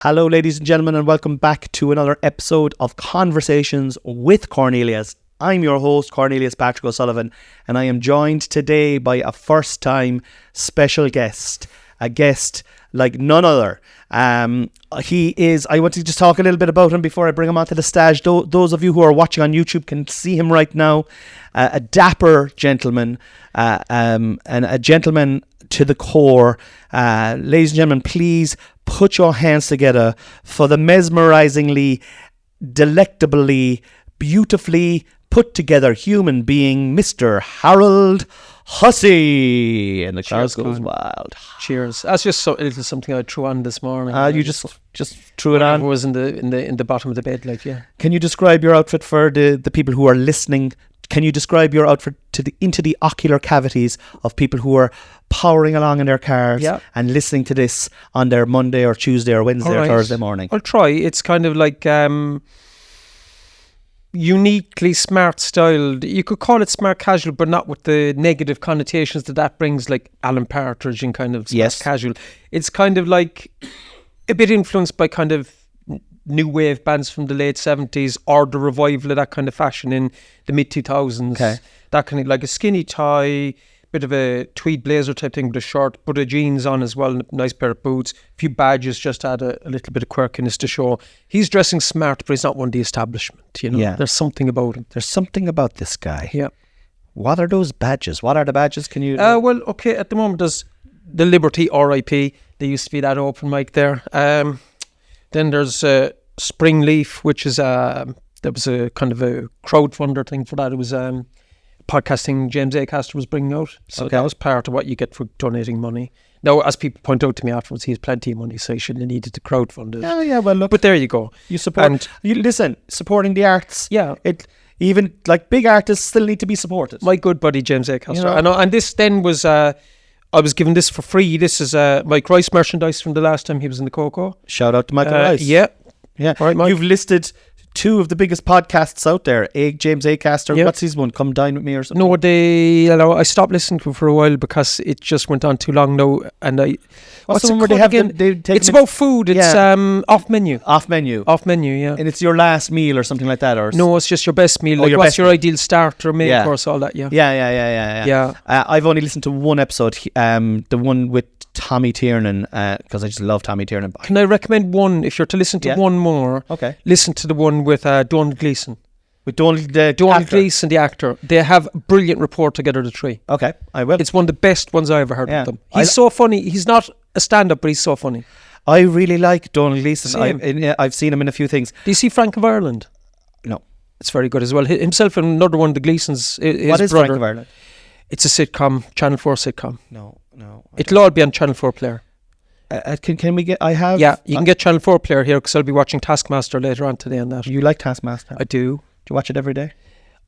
Hello, ladies and gentlemen, and welcome back to another episode of Conversations with Cornelius. I'm your host, Cornelius Patrick O'Sullivan, and I am joined today by a first-time special guest, a guest like none other. He is, I want to just talk a little bit about him before I bring him onto the stage. Those of you who are watching on YouTube can see him right now. A dapper gentleman, and a gentleman to the core. Ladies and gentlemen, please put your hands together for the mesmerizingly, delectably, beautifully put together human being, Mr. Harold Hussey. And the crowd goes wild. Cheers. That's just a little something I threw on this morning. You just threw it on? It was in the bottom of the bed, like, yeah. Can you describe your outfit for the people who are listening? Can you describe your outfit into the ocular cavities of people who are powering along in their cars and listening to this on their Monday or Tuesday or Wednesday or Thursday morning? I'll try. It's kind of like uniquely smart styled. You could call it smart casual, but not with the negative connotations that brings, like Alan Partridge and kind of smart casual. It's kind of like a bit influenced by kind of new wave bands from the late 70s or the revival of that kind of fashion in the mid 2000s. Okay. That kind of like a skinny tie, bit of a tweed blazer type thing with a short, but a jeans on as well, and a nice pair of boots, a few badges, just add a little bit of quirkiness to show. He's dressing smart, but he's not one of the establishment, you know. Yeah. There's something about him. There's something about this guy. Yeah. What are those badges? What are the badges? Can you... Well, okay, at the moment there's the Liberty RIP. There used to be that open mic there. Then there's Spring Leaf, which is there was a kind of a crowdfunder thing for that. It was podcasting James Acaster was bringing out, so that was part of what you get for donating money. Now, as people point out to me afterwards, he has plenty of money, so he shouldn't have needed to crowdfund it. Oh yeah, well look, but there you go. You support. Supporting the arts. Yeah, even like big artists still need to be supported. My good buddy James Acaster. You know? I know, and this then was. I was given this for free. This is Mike Rice merchandise from the last time he was in the Coco. Shout out to Michael Rice. Yeah. Yeah. All right, Mike. You've listed two of the biggest podcasts out there. James Acaster. Yep. What's his one? Come Dine With Me or something? No, I stopped listening to it for a while because it just went on too long now. And what's the one where they have again? It's about food. It's off menu. Off menu, yeah. And it's your last meal or something like that, or no? It's just your best meal. Like what's your ideal starter, main course, all that. Yeah. I've only listened to one episode. The one with Tommy Tiernan, because I just love Tommy Tiernan. Can I recommend one? If you're to listen to one more, listen to the one with Donald Gleeson. With Donald Gleeson, the actor. They have a brilliant rapport together, the three. Okay, I will. It's one of the best ones I ever heard of them. He's so funny. He's not a stand-up, but he's so funny. I really like Donald Gleeson. I've seen him in a few things. Do you see Frank of Ireland? No. It's very good as well. Himself and another one of the Gleesons, his what is brother. Frank of Ireland? It's a sitcom, Channel 4 sitcom. No. It'll all be on Channel 4 Player. Can we get... I have... Yeah, you can get Channel 4 Player here because I'll be watching Taskmaster later on today on that. You like Taskmaster? I do. Do you watch it every day?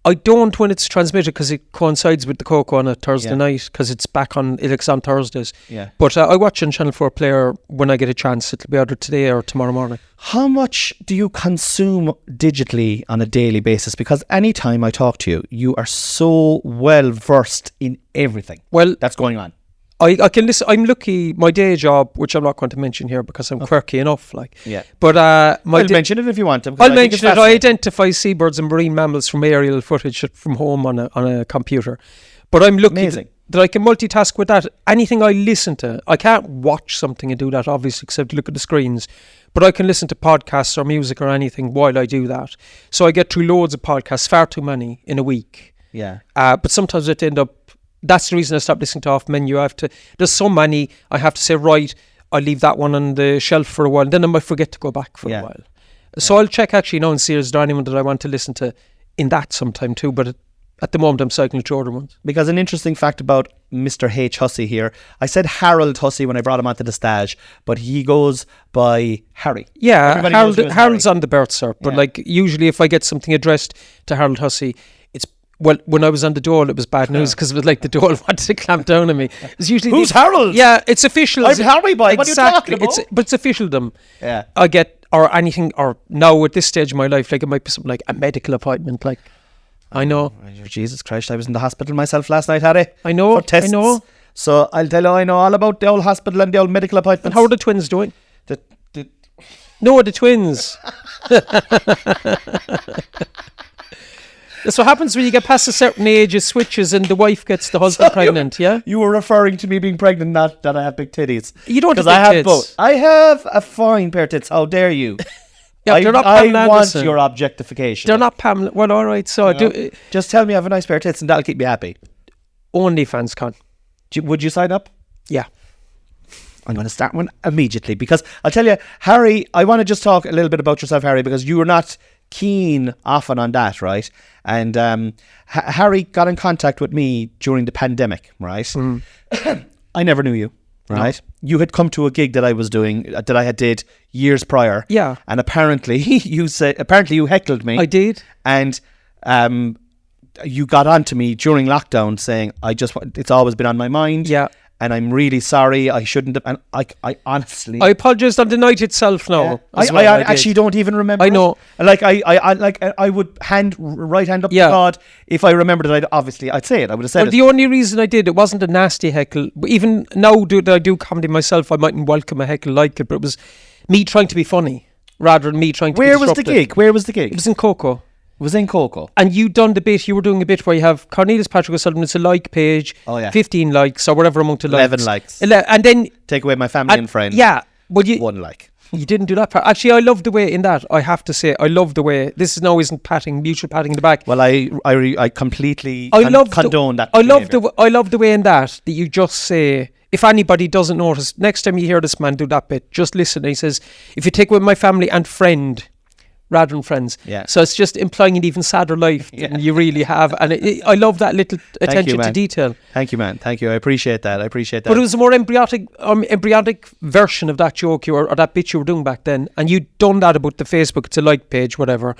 I don't when it's transmitted because it coincides with the Coco on a Thursday night because it's back on... It's on Thursdays. Yeah. But I watch on Channel 4 Player when I get a chance. It'll be either today or tomorrow morning. How much do you consume digitally on a daily basis? Because anytime I talk to you, you are so well versed in everything that's going on. I can listen. I'm lucky. My day job, which I'm not going to mention here because I'm quirky enough, like. Yeah. But I'll mention it if you want to. I'll mention it. I identify seabirds and marine mammals from aerial footage from home on a computer. But I'm lucky that I can multitask with that. Anything I listen to, I can't watch something and do that obviously, except look at the screens. But I can listen to podcasts or music or anything while I do that. So I get through loads of podcasts, far too many in a week. Yeah. But sometimes it end up. That's the reason I stopped listening to off menu. There's so many, I have to say, right, I'll leave that one on the shelf for a while. Then I might forget to go back for a while. So I'll check actually now and see is there anyone that I want to listen to in that sometime too. But at the moment I'm cycling through other ones. Because an interesting fact about Mr. H. Hussey here, I said Harold Hussey when I brought him onto the stage, but he goes by Harry. Yeah, Harold's on the birth cert. But like usually if I get something addressed to Harold Hussey, well, when I was on the dole, it was bad news because it was like the dole wanted to clamp down on me. It was usually who's Harold? Yeah, it's official. I'm Harry boy. What are you talking about? But it's officialdom. Yeah. I get or anything or now at this stage of my life, like it might be something like a medical appointment. Like I know. Jesus Christ! I was in the hospital myself last night, Harry. I know. For tests. I know. So I'll tell you, I know all about the old hospital and the old medical appointments. And how are the twins doing? No, the twins. That's what happens when you get past a certain age. It switches, and the wife gets the husband pregnant. Yeah. You were referring to me being pregnant, not that I have big titties. You don't have big big tits. tits. Both. I have a fine pair of tits. How dare you? Yeah, they're not Pamela I want Anderson. your objectification. They're not Pamela. Well, all right. So just tell me I have a nice pair of tits, and that'll keep me happy. OnlyFans, Con. Would you sign up? Yeah. I'm going to start one immediately because I'll tell you, Harry, I want to just talk a little bit about yourself, Harry, because you were not keen often on that, right? And Harry got in contact with me during the pandemic, right? I never knew you, right? No. You had come to a gig that I was doing, that I had did years prior. Yeah. And apparently you heckled me. I did. And you got on to me during lockdown saying, it's always been on my mind. Yeah. And I'm really sorry. I shouldn't have. And I honestly, I apologise on the night itself now. Yeah. I actually don't even remember. I know. I would right hand up to God if I remembered it. I'd say it. I would have said it. The only reason I did, it wasn't a nasty heckle. But even now that I do comedy myself, I mightn't welcome a heckle like it. But it was me trying to be funny rather than me trying to. Where was the gig? Where was the gig? It was in Coco. It was in Coco. And you were doing a bit where you have Cornelius Patrick O'Sullivan, it's a like page, 15 likes or whatever amount of likes. 11 likes. And then take away my family and friends. Yeah. Well, one like. You didn't do that part. Actually, I love the way in that, I have to say, I love the way, this is now isn't mutual patting in the back. Well, I completely condone that behavior. I love the way in that you just say, if anybody doesn't notice, next time you hear this man do that bit, just listen. He says, if you take away my family and friend, rather than friends. Yeah. So it's just implying an even sadder life than you really have. And I love that little attention to detail. Thank you, man. Thank you. I appreciate that. But it was a more embryonic version of that joke or that bit you were doing back then. And you'd done that about the Facebook, it's a like page, whatever.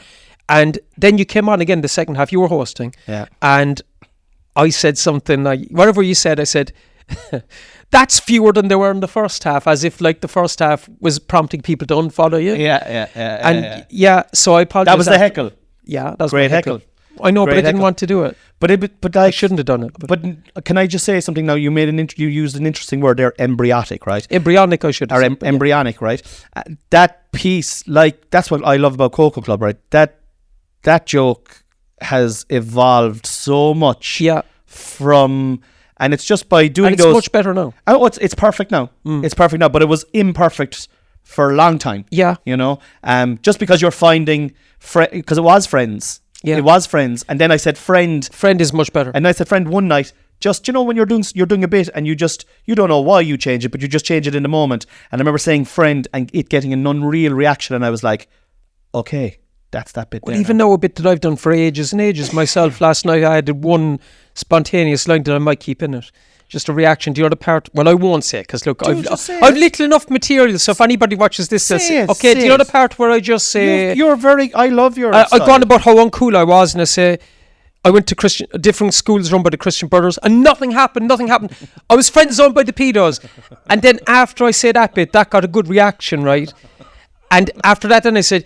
And then you came on again the second half, you were hosting. Yeah. And I said something like, whatever you said, I said, that's fewer than they were in the first half, as if like the first half was prompting people to unfollow you. Yeah. So I apologize. That was the heckle. Yeah, that was great heckle. I know, but I didn't want to do it. But I shouldn't have done it. But can I just say something now? You used an interesting word there, embryonic, right? Embryonic, I should have said. Embryonic, right? That piece, that's what I love about Coco Club, right? That joke has evolved so much. Yeah. And it's just by doing those. It's much better now. Oh, it's perfect now. It's perfect now, but it was imperfect for a long time. Yeah. You know, just because you're finding because it was friends. Yeah. It was friends, and then I said friend. Friend is much better. And I said friend one night. Just when you're doing a bit and you don't know why you change it, but you just change it in the moment. And I remember saying friend and it getting an unreal reaction, and I was like, okay. That's that bit. Well, even now a bit that I've done for ages and ages myself. Last night I had one spontaneous line that I might keep in it. Just a reaction to the other part. Well, I won't say because look, I've little enough material. So if anybody watches this, okay, the other part where I just say, I love your. I go on about how uncool I was, and I say, I went to different schools run by the Christian Brothers, and nothing happened. I was friend zoned by the pedos, and then after I say that bit, that got a good reaction, right? And after that, then I said,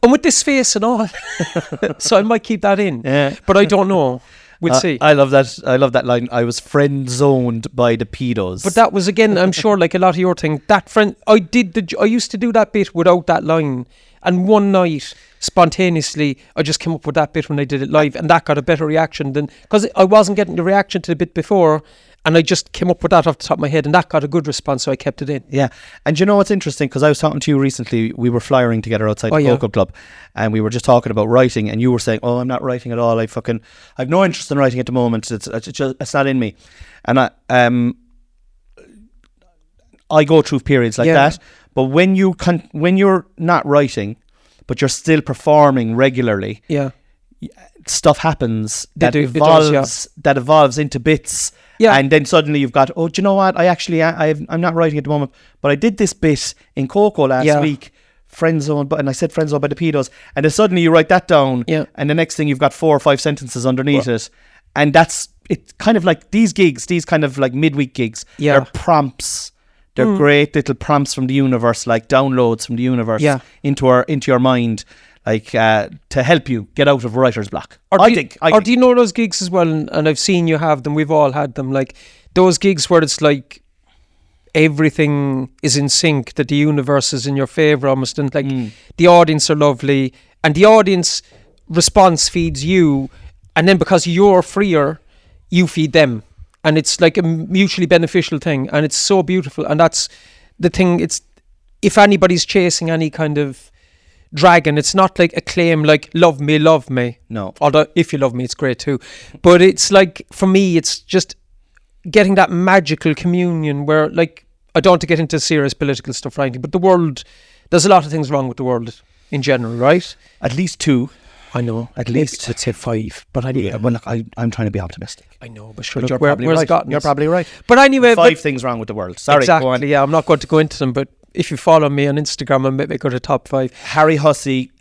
and with this face and all. So I might keep that in. Yeah. But I don't know. We'll see. I love that line. I was friend zoned by the pedos. But that was, again, I'm sure, like a lot of your thing, that friend, I used to do that bit without that line. And one night, spontaneously, I just came up with that bit when I did it live. And that got a better reaction than, because I wasn't getting the reaction to the bit before. And I just came up with that off the top of my head, and that got a good response, so I kept it in. Yeah. And you know what's interesting? Because I was talking to you recently, we were flyering together outside the Coco Club, and we were just talking about writing, and you were saying, oh, I'm not writing at all. I've no interest in writing at the moment. It's not in me. And I go through periods like that. But when you're not writing, but you're still performing regularly, stuff happens that evolves into bits. Yeah. And then suddenly you've got, oh, do you know what? I'm not writing at the moment, but I did this bit in Coco last week, friend zone, and I said friend zone by the pedos, and then suddenly you write that down, and the next thing you've got 4 or 5 sentences underneath it, and it's kind of like these gigs, these kind of like midweek gigs, they're prompts. They're great little prompts from the universe, like downloads from the universe into your mind. Like to help you get out of writer's block. Or do you know those gigs as well? And I've seen you have them. We've all had them. Like those gigs where it's like everything is in sync, that the universe is in your favour almost, and like the audience are lovely, and the audience response feeds you, and then because you're freer, you feed them, and it's like a mutually beneficial thing, and it's so beautiful. And that's the thing. It's, if anybody's chasing any kind of dragon, it's not like a claim like love me. No. Although if you love me, it's great too. But it's like, for me, it's just getting that magical communion where, like, I don't want to get into serious political stuff or anything, but the world, there's a lot of things wrong with the world in general, right? At least 2. I know. At least. Let's say 5. But anyway. Yeah, well, look, I'm trying to be optimistic. I know, but sure, But look, you're probably right. You're probably right. But anyway. 5 things wrong with the world. Sorry, exactly, go on. yeah, I'm not going to go into them, but if you follow me on Instagram, I might go to top 5. Harry Hussey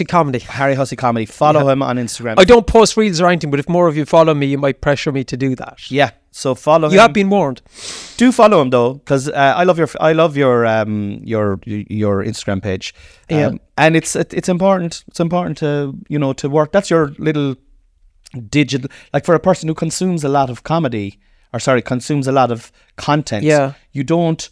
Comedy. Follow him on Instagram. I don't post reels or anything, but if more of you follow me, you might pressure me to do that. Yeah, so follow him. You have been warned. Do follow him though, because I love your Instagram page. And it's important. It's important to, you know, to work. That's your little digital, like, for a person who consumes a lot of content. Yeah, you don't.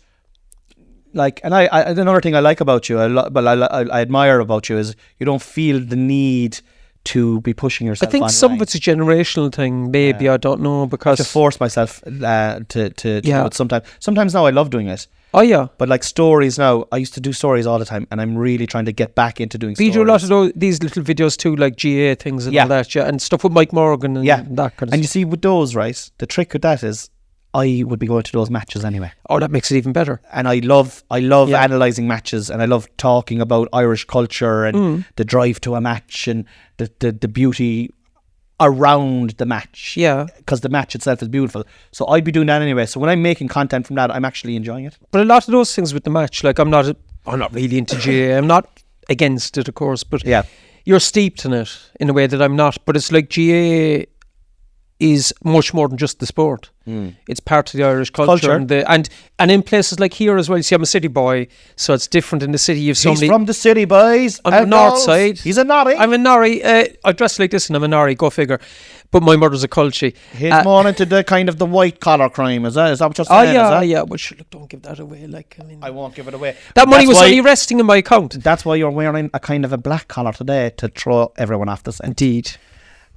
Like, and I another thing I like about you, I admire about you, is you don't feel the need to be pushing yourself. I think some of it's a generational thing, maybe. I don't know, because I have to force myself to do it sometimes. Sometimes now I love doing it. Oh yeah. But like stories now, I used to do stories all the time, and I'm really trying to get back into doing stories. You do a lot of these little videos too, like GA things and all that, and stuff with Mike Morgan and that kind of stuff. And you see, with those, right, the trick with that is I would be going to those matches anyway. Oh, that makes it even better. And I love analysing matches, and I love talking about Irish culture and the drive to a match and the beauty around the match. Yeah. Because the match itself is beautiful. So I'd be doing that anyway. So when I'm making content from that, I'm actually enjoying it. But a lot of those things with the match, like, I'm not really into GA. I'm not against it, of course, but you're steeped in it in a way that I'm not. But it's like GA is much more than just the sport. It's part of the Irish culture. And in places like here as well. You see, I'm a city boy, so it's different in the city. You've so many. He's from the city, boys. I'm the north side. He's a Norrie. I'm a Norrie. I dress like this and I'm a Norrie, go figure. But my mother's a Culchie. He's more into the kind of the white collar crime, is that what you're saying? Oh yeah. But sure, look, don't give that away. Like, I mean, I won't give it away. That money was only resting in my account. That's why you're wearing a kind of a black collar today, to throw everyone off the scent. Indeed.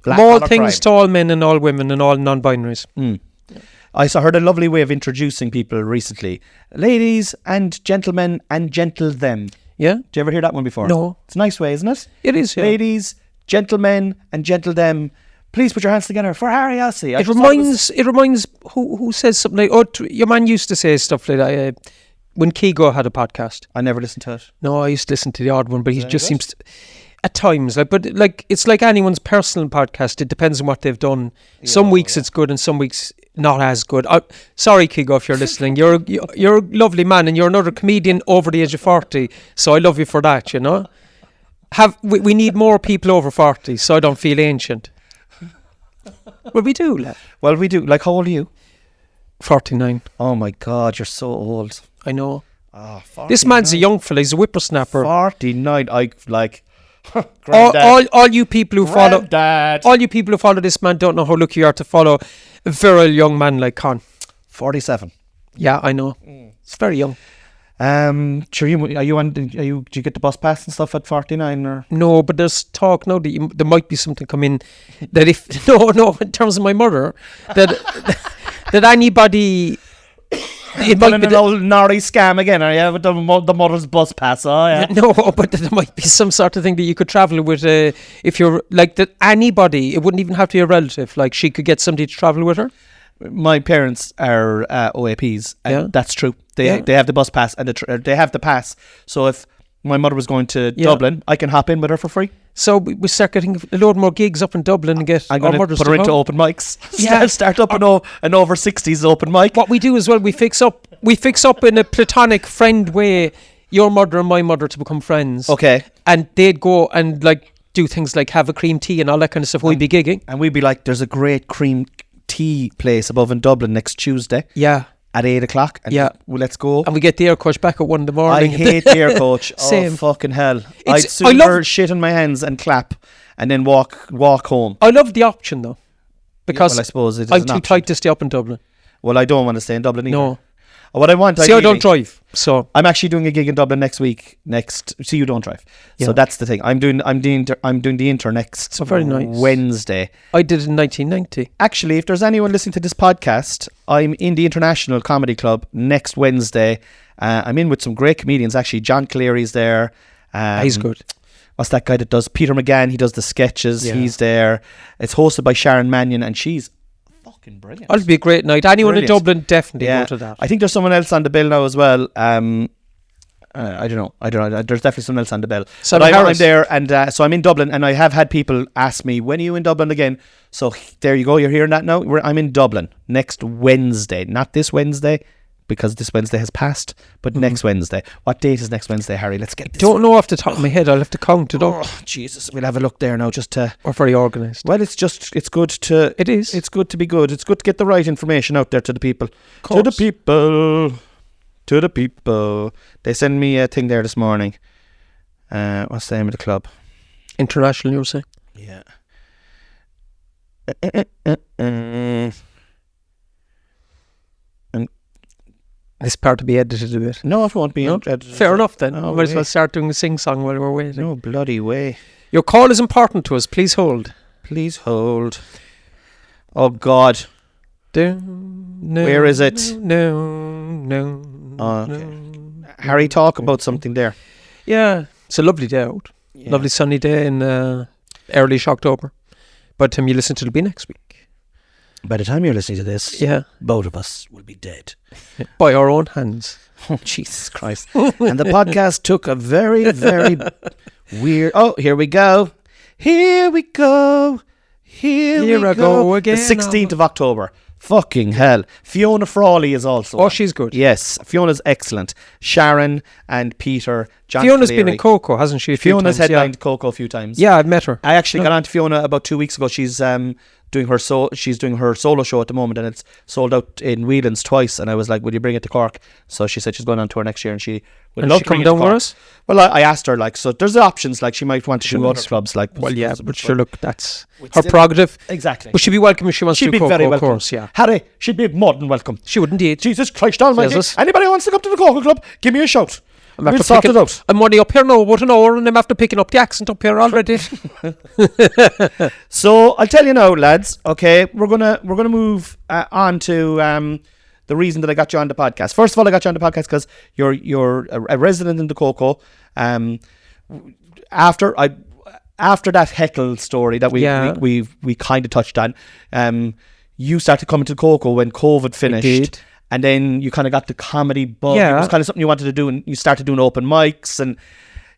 Black all things to all men and all women and all non-binaries. I heard a lovely way of introducing people recently. Ladies and gentlemen and gentle them. Yeah? Did you ever hear that one before? No. It's a nice way, isn't it? It is, yeah. Ladies, gentlemen and gentle them. Please put your hands together for Harry Hussey. It reminds who says something like, your man used to say stuff like that when Kigo had a podcast. I never listened to it. No, I used to listen to the odd one, but he just seems to, at times, but it's like anyone's personal podcast. It depends on what they've done. Some weeks it's good and some weeks not as good. Sorry, Kigo, if you're listening. You're a lovely man and you're another comedian over the age of 40. So I love you for that, you know. We need more people over 40 so I don't feel ancient. Well, we do. Well, we do. Like, how old are you? 49. Oh my God, you're so old. I know. Oh, this man's a young fella. He's a whippersnapper. 49. I like. all you people who follow this man don't know how lucky you are to follow a virile young man like Con. 47. Yeah, I know. It's very young. Sure. Do you get the bus pass and stuff at 49 or? No, but there's talk now that there might be something come in that if no, in terms of my mother, that anybody. It might be an old Norrie scam again, are you? With the mother's bus pass, oh yeah. No, but there might be some sort of thing that you could travel with if you're like that. Anybody, it wouldn't even have to be a relative. Like, she could get somebody to travel with her. My parents are OAPs, and that's true. They have the bus pass and they have the pass. So if my mother was going to Dublin, I can hop in with her for free. So we start getting a load more gigs up in Dublin and get I'm going to put her into open mics. Start up an over 60s open mic. What we do as well, we fix up in a platonic friend way your mother and my mother to become friends. Okay. And they'd go and like do things like have a cream tea and all that kind of stuff. We'd be gigging. And we'd be like, there's a great cream tea place above in Dublin next Tuesday. Yeah. At 8 o'clock. And let's go. And we get the air coach back at 1 a.m. I hate the air coach. Same. Oh, fucking hell. I'd sooner shit on my hands and clap and then walk home. I love the option though. Because I suppose it is I'm too tight to stay up in Dublin. Well, I don't want to stay in Dublin either. No. What I want. See, I don't drive, so I'm actually doing a gig in Dublin next week. See, you don't drive, so that's the thing. I'm doing the Inter next very nice. Wednesday. I did it in 1990. Actually, if there's anyone listening to this podcast, I'm in the International Comedy Club next Wednesday. I'm in with some great comedians. Actually, John Cleary's there. He's good. What's that guy that does Peter McGann? He does the sketches. Yeah. He's there. It's hosted by Sharon Mannion, and she's fucking brilliant. It'll be a great night. Anyone in Dublin, definitely go to that. I think there's someone else on the bill now as well. I don't know. There's definitely someone else on the bill. So I'm there, and so I'm in Dublin, and I have had people ask me, when are you in Dublin again? So there you go. You're hearing that now. I'm in Dublin next Wednesday, not this Wednesday, because this Wednesday has passed, but next Wednesday. What date is next Wednesday, Harry? Let's get this. Don't know off the top of my head. I'll have to count it up. Oh, Jesus. We'll have a look there now just to... We're very organised. Well, it's good to... It is. It's good to be good. It's good to get the right information out there to the people. To the people. To the people. They sent me a thing there this morning. What's the name of the club? International, you were saying? Yeah. This part to be edited a bit. No, if it won't be edited. Fair enough then. Oh, might as well start doing a sing-song while we're waiting. No bloody way. Your call is important to us. Please hold. Please hold. Oh, God. No, where is it? No. Oh, okay. Harry, talk about something there. Yeah, it's a lovely day out. Yeah. Lovely sunny day in early October. By the time you listen to it, it'll be next week. By the time you're listening to this, both of us will be dead. By our own hands. Oh, Jesus Christ. And the podcast took a very, very weird... Oh, here we go. Here we go. Here I go again. The 16th of October. Fucking hell. Fiona Frawley is also on. She's good. Yes, Fiona's excellent. Sharon and Peter, John Fiona's Cleary. been in Coco, hasn't she? Fiona's headlined Coco a few times. Yeah, I've met her. I actually got on to Fiona about 2 weeks ago. She's doing her solo show at the moment, and it's sold out in Whelan's twice. And I was like, would you bring it to Cork? So she said she's going on tour next year, and she would love to come down with us. Well, I asked her, like, so there's options, like she might want to do other clubs, like. Well, yeah, but sure, look, that's her prerogative. Exactly. But she'd be welcome if she wants to do Coco, very welcome. Of course, yeah. Harry, she'd be more than welcome. She would indeed. Jesus Christ almighty. Anybody wants to come to the Coco Club, give me a shout. We'll sort it out. I'm only up here now about an hour, and I'm after picking up the accent up here already. So I'll tell you now, lads. Okay, we're gonna move on to the reason that I got you on the podcast. First of all, I got you on the podcast because you're a resident in the Coco. After that heckle story that we kind of touched on, you started coming to the Coco when COVID finished. And then you kind of got the comedy bug. Yeah. It was kind of something you wanted to do, and you started doing open mics and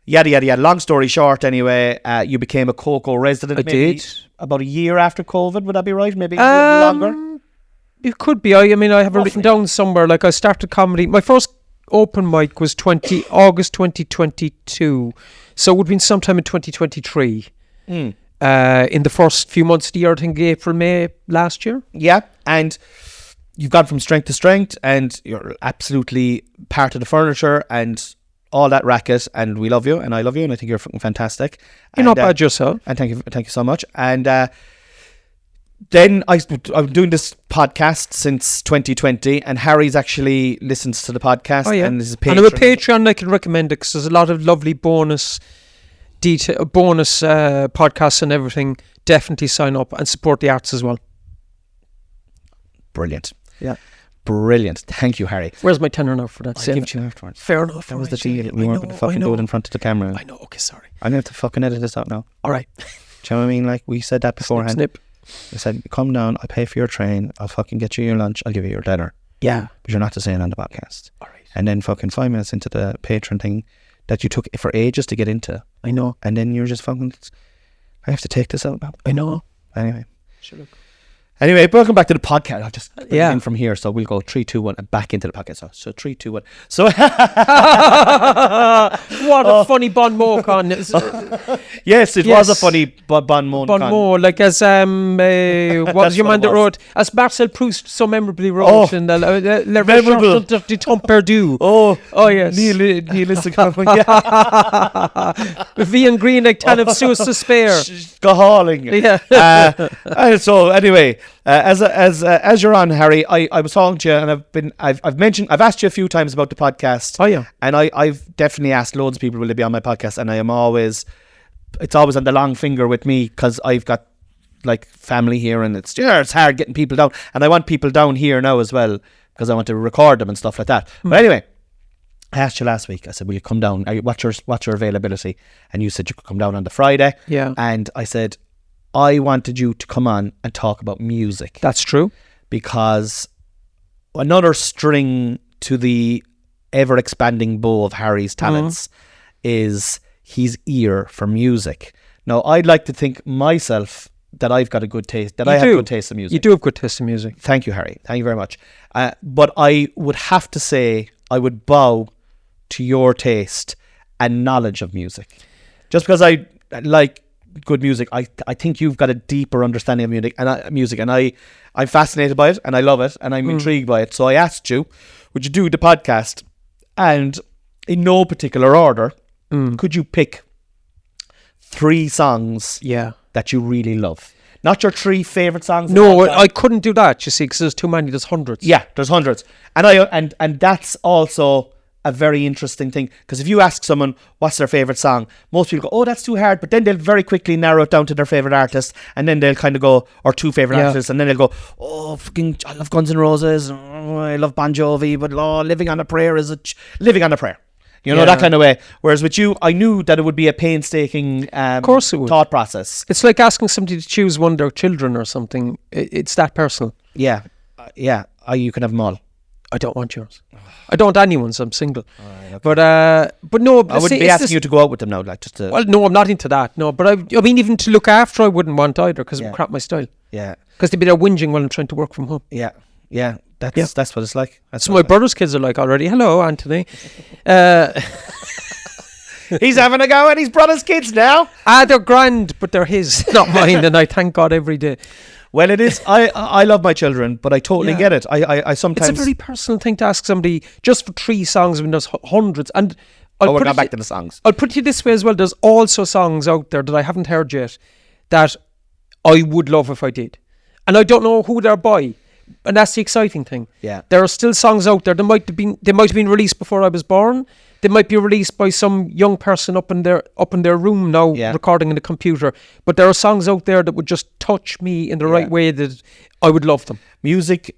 yada, yada, yada. Long story short, anyway, you became a Coco resident. I did. About a year after COVID, would that be right? Maybe a little longer? It could be. I mean, I have it written down somewhere. Like, I started comedy. My first open mic was August 2022. So it would have been sometime in 2023. In the first few months of the year, I think April, May last year. Yeah, and... You've gone from strength to strength, and you're absolutely part of the furniture and all that racket, and we love you, and I love you, and I think you're fucking fantastic. You're not bad yourself. And thank you so much. And then I'm doing this podcast since 2020, and Harry's actually listens to the podcast. Oh, yeah. And is a patron. And I'm a Patreon, I can recommend it, because there's a lot of lovely bonus podcasts and everything. Definitely sign up and support the arts as well. Brilliant. Yeah. Brilliant. Thank you, Harry. Where's my tenor now for that? I'll give it to you afterwards. Fair enough. That was the deal. We weren't going to fucking do it in front of the camera. I know. Okay, sorry. I'm going to have to fucking edit this out now. All right. Do you know what I mean? Like, we said that beforehand. Snip. I said, come down, I'll pay for your train, I'll fucking get you your lunch, I'll give you your dinner. Yeah. But you're not to say it on the podcast. All right. And then fucking 5 minutes into the Patreon thing that you took for ages to get into. I know. And then you're just fucking, I have to take this out now. I know. Anyway. Sure, look. Anyway, welcome back to the podcast. I'll just bring it in from here. So we'll go 3, 2, 1 and back into the podcast. So 3, 2, 1. So what a funny Bon Mo con. Yes, it was a funny Bon Mo con. Bon Mo, like as what was your man that wrote, as Marcel Proust so memorably wrote in the Le Recherche du Temps Perdu. Oh yes. Nihilistic. Vian Green like Tan of Suicide Despair. Go hauling. Yeah. So anyway, As you're on, Harry, I was talking to you, and I've asked you a few times about the podcast. Oh yeah, and I've definitely asked loads of people will they be on my podcast, and it's always on the long finger with me because I've got like family here, and it's hard getting people down, and I want people down here now as well because I want to record them and stuff like that. But anyway, I asked you last week. I said, "Will you come down? What's your availability?" And you said you could come down on the Friday. Yeah, and I said, I wanted you to come on and talk about music. That's true. Because another string to the ever-expanding bow of Harry's talents is his ear for music. Now, I'd like to think myself that I've got a good taste, that I have good taste in music. You do have good taste in music. Thank you, Harry. Thank you very much. But I would have to say I would bow to your taste and knowledge of music. Just because I like good music, I think you've got a deeper understanding of music, and I'm fascinated by it, and I love it, and I'm intrigued by it. So I asked you, would you do the podcast? And in no particular order, could you pick 3 songs that you really love? Not your 3 favourite songs. No, I couldn't do that, you see, because there's too many. There's hundreds. Yeah, there's hundreds. And that's also a very interesting thing, because if you ask someone what's their favourite song, most people go, oh, that's too hard, but then they'll very quickly narrow it down to their favourite artist, and then they'll kind of go, or 2 favourite artists, and then they'll go, oh, fucking, I love Guns N' Roses, I love Bon Jovi, but Living on a Prayer Living on a Prayer. You know, that kind of way. Whereas with you, I knew that it would be a painstaking of course it would. Thought process. It's like asking somebody to choose one of their children or something. It's that personal. Yeah. You can have them all. I don't want yours. I don't want anyone's. I'm single. Right, okay. But no. I wouldn't be asking you to go out with them now, like just to. Well, no, I'm not into that. No, but I mean, even to look after, I wouldn't want either, because it would crap my style. Yeah. Because they'd be there whinging while I'm trying to work from home. Yeah. That's what it's like. That's so my brother's kids are like already. Hello, Anthony. He's having a go at his brother's kids now. They're grand, but they're his, not mine, and I thank God every day. Well, it is. I love my children, but I totally get it. I sometimes. It's a very personal thing to ask somebody just for 3 songs when there's hundreds. And we're going back to the songs. I'll put it this way as well. There's also songs out there that I haven't heard yet that I would love if I did, and I don't know who they're by. And that's the exciting thing. Yeah, there are still songs out there. They might have been released before I was born. They might be released by some young person up in their room now, recording in the computer. But there are songs out there that would just touch me in the right way, that I would love them. Music.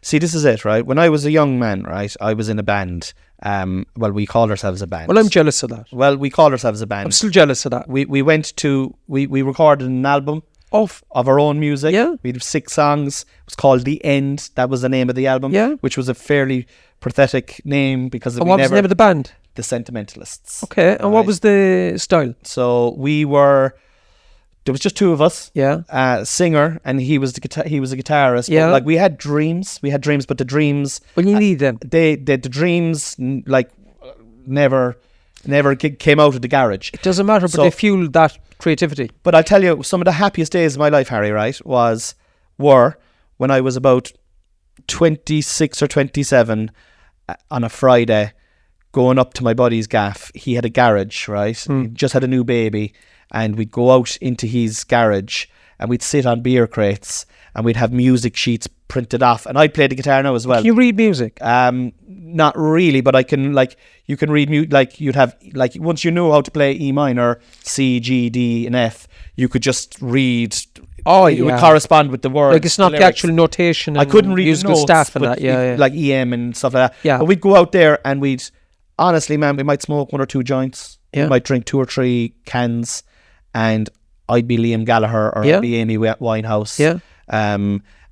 See, this is it, right? When I was a young man, right, I was in a band. Well, we called ourselves a band. Well, I'm jealous of that. Well, we called ourselves a band. I'm still jealous of that. We recorded an album of our own music. Yeah. We had 6 songs. It was called The End. That was the name of the album. Yeah. Which was a fairly pathetic name because what was the name of the band? The Sentimentalists. Okay. And what was the style? So there was just 2 of us. Yeah. Singer, and he was a guitarist. Yeah. But, like, we had dreams, but the dreams. Well, you need them. The dreams like never came out of the garage. It doesn't matter, but they fueled that creativity. But I'll tell you, some of the happiest days of my life, Harry, right, were when I was about 26 or 27 on a Friday, going up to my buddy's gaff. He had a garage, right? He just had a new baby, and we'd go out into his garage and we'd sit on beer crates and we'd have music sheets printed off, and I'd play the guitar now as well. Can you read music? Not really, but I can, like, you can read like you'd have, like, once you know how to play E minor, C, G, D and F, you could just read. It would correspond with the words. Like, it's not the actual notation. I couldn't read musical the notes, staff and that. Yeah. Like EM and stuff like that. Yeah. But we'd go out there and honestly, man, we might smoke 1 or 2 joints. Yeah. We might drink 2 or 3 cans, and I'd be Liam Gallagher or I'd be Amy Winehouse. Yeah.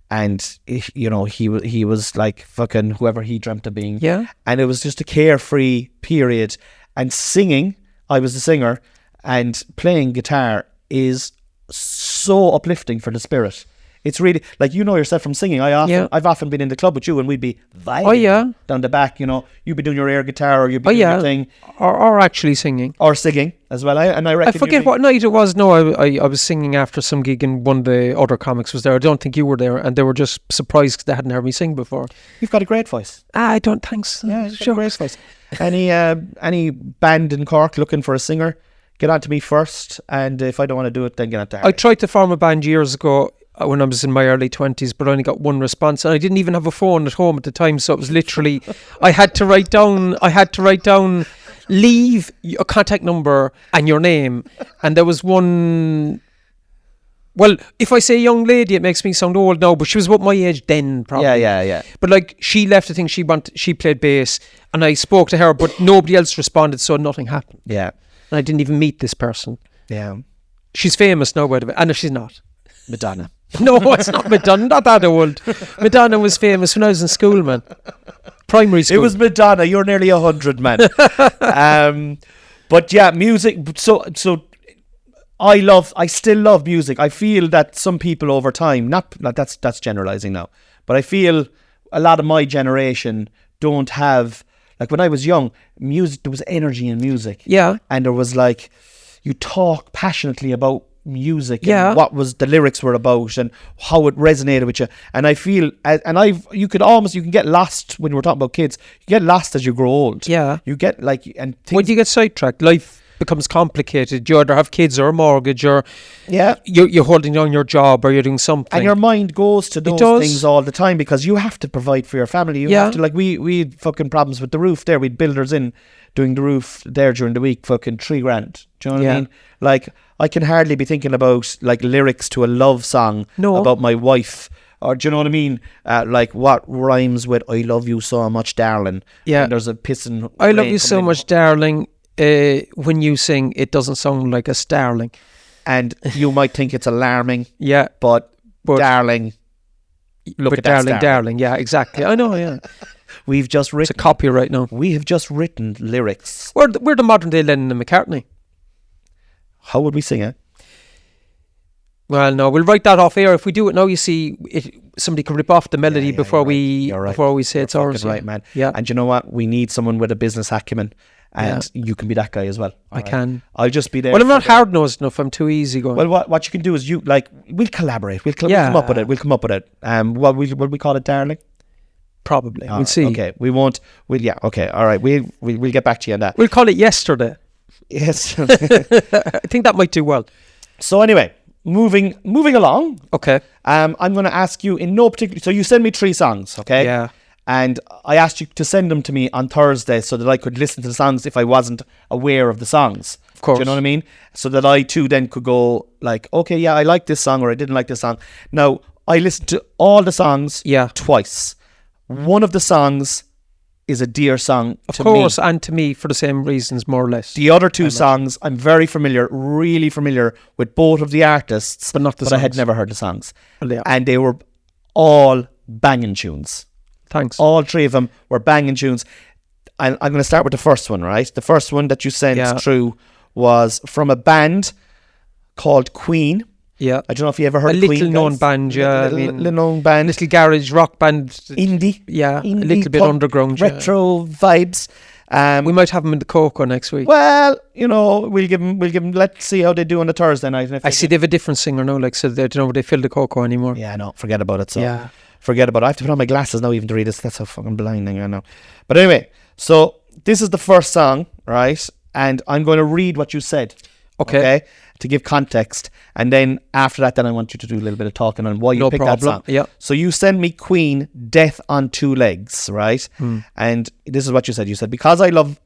And he was like fucking whoever he dreamt of being. Yeah. And it was just a carefree period. And singing, I was a singer, and playing guitar is so uplifting for the spirit. It's really, like, you know yourself from singing. I've often been in the club with you, and we'd be vibing down the back. You'd be doing your air guitar, or you'd be doing your thing, or actually singing, or singing as well. I forget what night it was. No, I was singing after some gig, and one of the other comics was there. I don't think you were there, and they were just surprised because they hadn't heard me sing before. You've got a great voice. I don't think so. Yeah, you've got a great voice. Any band in Cork looking for a singer, get on to me first, and if I don't want to do it, then get on to Harry. I tried to form a band years ago. when I was in my early 20s, but I only got one response, and I didn't even have a phone at home at the time, so it was literally I had to write down leave a contact number and your name. And there was one, well, if I say young lady, it makes me sound old now, but she was about my age then, probably. Yeah. But like, she left, I think she played bass, and I spoke to her, but nobody else responded, so nothing happened. Yeah. And I didn't even meet this person. Yeah. She's famous now, by the way. And she's not. Madonna. No, it's not Madonna, not that old. Madonna was famous when I was in school, man. Primary school. It was Madonna. You're nearly 100, man. But yeah, music. So I still love music. I feel that some people over time, not that's generalizing now, but I feel a lot of my generation don't have, like when I was young, music, there was energy in music. Yeah. And there was like, you talk passionately about music, yeah, and what was the lyrics were about and how it resonated with you. And I feel, you can get lost when we're talking about kids. You get lost as you grow old. Yeah. You get like, and when you get sidetracked, life becomes complicated. You either have kids or a mortgage, or you're holding down your job, or you're doing something, and your mind goes to those things all the time because you have to provide for your family. You have to, like, we had fucking problems with the roof there. We'd builders in doing the roof there during the week, fucking $3,000. Do you know what I mean? Like, I can hardly be thinking about like lyrics to a love song about my wife. Or do you know what I mean? Like, what rhymes with "I love you so much, darling"? Yeah. And there's a pissing. I love you so much, darling. When you sing, it doesn't sound like a starling. And you might think it's alarming. Yeah. But darling, look at that, darling. Yeah, exactly. I know, yeah. We've just written. It's a copyright now. We have just written lyrics. We're the modern day Lennon and McCartney. How would we sing it? Well, no, we'll write that off air. If we do it now, you see, somebody could rip off the melody before we say it's ours. Right, man. Yeah. And you know what? We need someone with a business acumen, and you can be that guy as well. I can. I'll just be there. Well, I'm not hard nosed enough. I'm too easy going. Well, what you can do is we'll collaborate. We'll come up with it. We'll come up with it. What we call it, darling? Probably. We'll see. Okay. We won't. Yeah. Okay. All right. We'll get back to you on that. We'll call it Yesterday. Yes. I think that might do well. So anyway, moving along. Okay. I'm going to ask you in no particular. So you send me 3 songs, okay? Yeah. And I asked you to send them to me on Thursday so that I could listen to the songs if I wasn't aware of the songs. Of course. Do you know what I mean? So that I too then could go like, okay, yeah, I like this song or I didn't like this song. Now, I listened to all the songs twice. One of the songs is a dear song to me. Of course, and to me for the same reasons, more or less. The other 2 songs, I'm very familiar, really familiar with both of the artists, but not the songs. I had never heard the songs. Well, yeah. And they were all banging tunes. Thanks. All 3 of them were banging tunes. I'm going to start with the first one, right? The first one that you sent through was from a band called Queen. Yeah. I don't know if you ever heard a Queen. Little known band, yeah. Little known band. Little garage rock band. Indie. Yeah. Indie, a little bit underground. Retro vibes. We might have them in the Coco next week. Well, we'll give them. Let's see how they do on the Thursday night. I see they have a different singer now, like, so they don't know they fill the Coco anymore. Yeah, no, forget about it. So forget about it. I have to put on my glasses now even to read this. That's how fucking blinding I know. But anyway, so this is the first song, right? And I'm going to read what you said. Okay. To give context, and then after that, then I want you to do a little bit of talking on why you picked that song. Yeah. So you send me Queen, "Death on Two Legs," right? And this is what you said. You said, because I love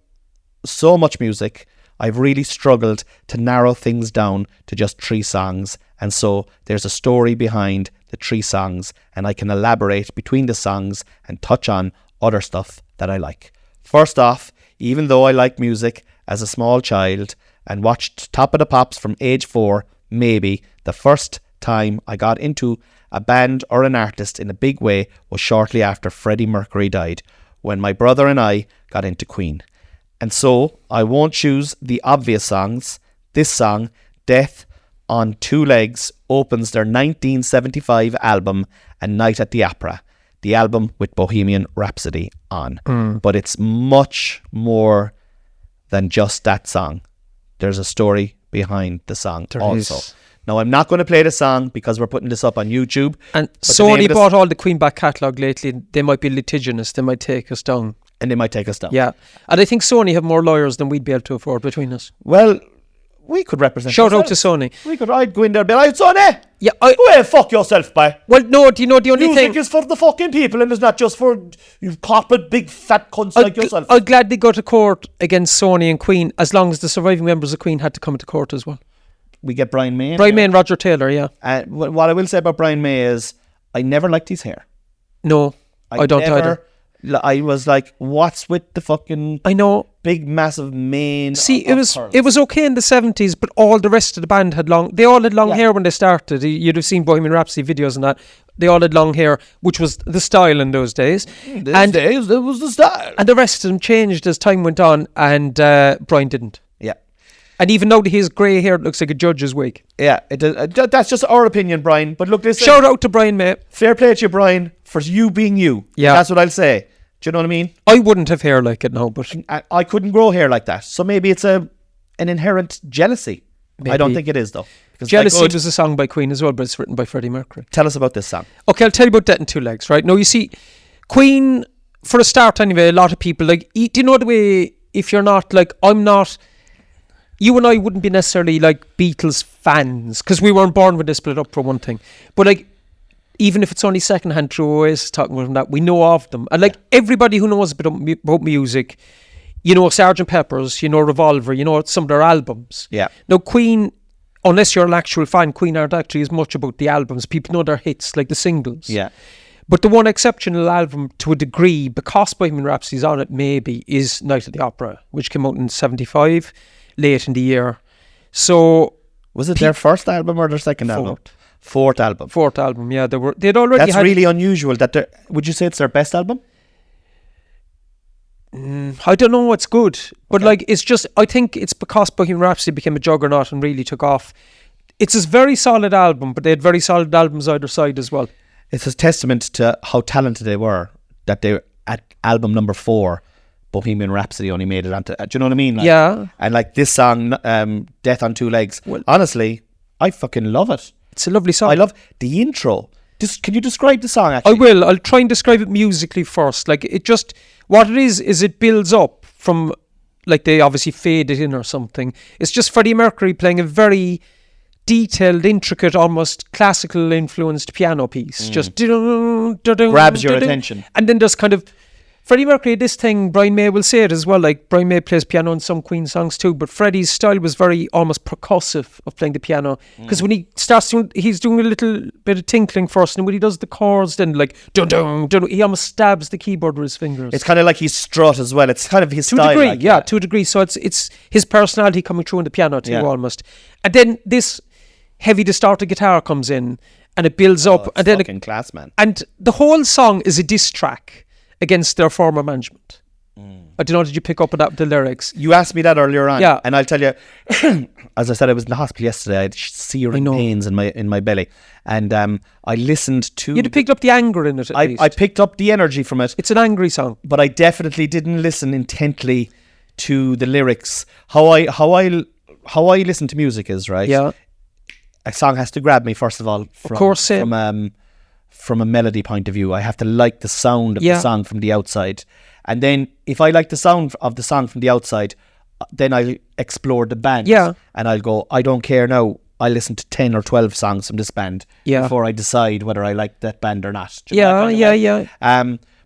so much music, I've really struggled to narrow things down to just 3 songs, and so there's a story behind the 3 songs, and I can elaborate between the songs and touch on other stuff that I like. First off, even though I like music as a small child and watched Top of the Pops from age 4, maybe the first time I got into a band or an artist in a big way was shortly after Freddie Mercury died, when my brother and I got into Queen. And so I won't choose the obvious songs. This song, "Death on Two Legs," opens their 1975 album, A Night at the Opera, the album with Bohemian Rhapsody on. But it's much more than just that song. There's a story behind the song also. Now, I'm not going to play the song because we're putting this up on YouTube. And Sony bought all the Queen back catalogue lately. They might be litigious. They might take us down. And they might take us down. Yeah. And I think Sony have more lawyers than we'd be able to afford between us. Well, we could represent Shout out to Sony. I'd go in there and be like, "Sony, Yeah, Well, fuck yourself, bye. Well, no, do you know the only Music thing? is for the fucking people and it's not just for you corporate big fat cunts like yourself. I'd gladly go to court against Sony and Queen as long as the surviving members of Queen had to come to court as well. We get Brian May. Brian May and Roger Taylor, yeah. What I will say about Brian May is I never liked his hair. No, I don't either. I was like, what's with the fucking... I know. Big, massive mane. See, it was okay in the 70s, but all the rest of the band had they all had long hair when they started. You'd have seen Bohemian Rhapsody videos and that. They all had long hair, which was the style in those days. It was the style. And the rest of them changed as time went on, and Brian didn't. Yeah. And even though his grey hair looks like a judge's wig. Yeah, that's just our opinion, Brian. But look, listen. Shout out to Brian May. Fair play to you, Brian, for you being you. Yeah. That's what I'll say. Do you know what I mean? I wouldn't have hair like it now, but... I couldn't grow hair like that. So maybe it's an inherent jealousy. Maybe. I don't think it is, though. Jealousy was a song by Queen as well, but it's written by Freddie Mercury. Tell us about this song. Okay, I'll tell you about Death in Two Legs, right? Now, you see, Queen, for a start anyway, a lot of people, like, do you know the way, if you're not, like, I'm not... You and I wouldn't be necessarily, like, Beatles fans, because we weren't born when they split up, for one thing. But, like, even if it's only secondhand through Oasis talking about that, we know of them. And like everybody who knows about music, you know Sgt. Pepper's, you know Revolver, you know some of their albums. Yeah. Now Queen, unless you're an actual fan, Queen aren't actually as much about the albums. People know their hits, like the singles. Yeah. But the one exceptional album to a degree, because Bohemian Rhapsody's on it maybe, is Night at the Opera, which came out in 75, late in the year. So... Was it their first album or their second album? Fourth album, yeah. They'd already That's really unusual. Would you say it's their best album? I don't know. It's good, but like it's just. I think it's because Bohemian Rhapsody became a juggernaut and really took off. It's a very solid album, but they had very solid albums either side as well. It's a testament to how talented they were that they at album number 4. Bohemian Rhapsody only made it onto. Do you know what I mean? Like, yeah. And like this song, "Death on Two Legs." Well, honestly, I fucking love it. It's a lovely song. I love the intro. Can you describe the song, actually? I will. I'll try and describe it musically first. Like, it just... What it is it builds up from... Like, they obviously fade it in or something. It's just Freddie Mercury playing a very detailed, intricate, almost classical-influenced piano piece. Just... Grabs your attention. And then there's kind of... Freddie Mercury, this thing, Brian May will say it as well, like Brian May plays piano in some Queen songs too, but Freddie's style was very almost percussive of playing the piano, because when he starts doing, he's doing a little bit of tinkling first, and when he does the chords then like dun dun dun, he almost stabs the keyboard with his fingers. It's kind of like he's strut as well. It's kind of his style. To a degree, to a degree. So it's his personality coming through in the piano too, almost. And then this heavy distorted guitar comes in and it builds up, and then fucking class, man. And the whole song is a diss track against their former management. I don't know, did you pick up on that with the lyrics? You asked me that earlier on. Yeah. And I'll tell you, as I said, I was in the hospital yesterday. I had searing pains in my belly. And I listened to... You'd have picked up the anger in it at least. I picked up the energy from it. It's an angry song. But I definitely didn't listen intently to the lyrics. How I listen to music is, right? Yeah. A song has to grab me, first of all. Of course, same. From a melody point of view. I have to like the sound of the song from the outside. And then if I like the sound of the song from the outside, then I'll explore the band. Yeah. And I'll go, I don't care now. I listen to 10 or 12 songs from this band before I decide whether I like that band or not. Yeah.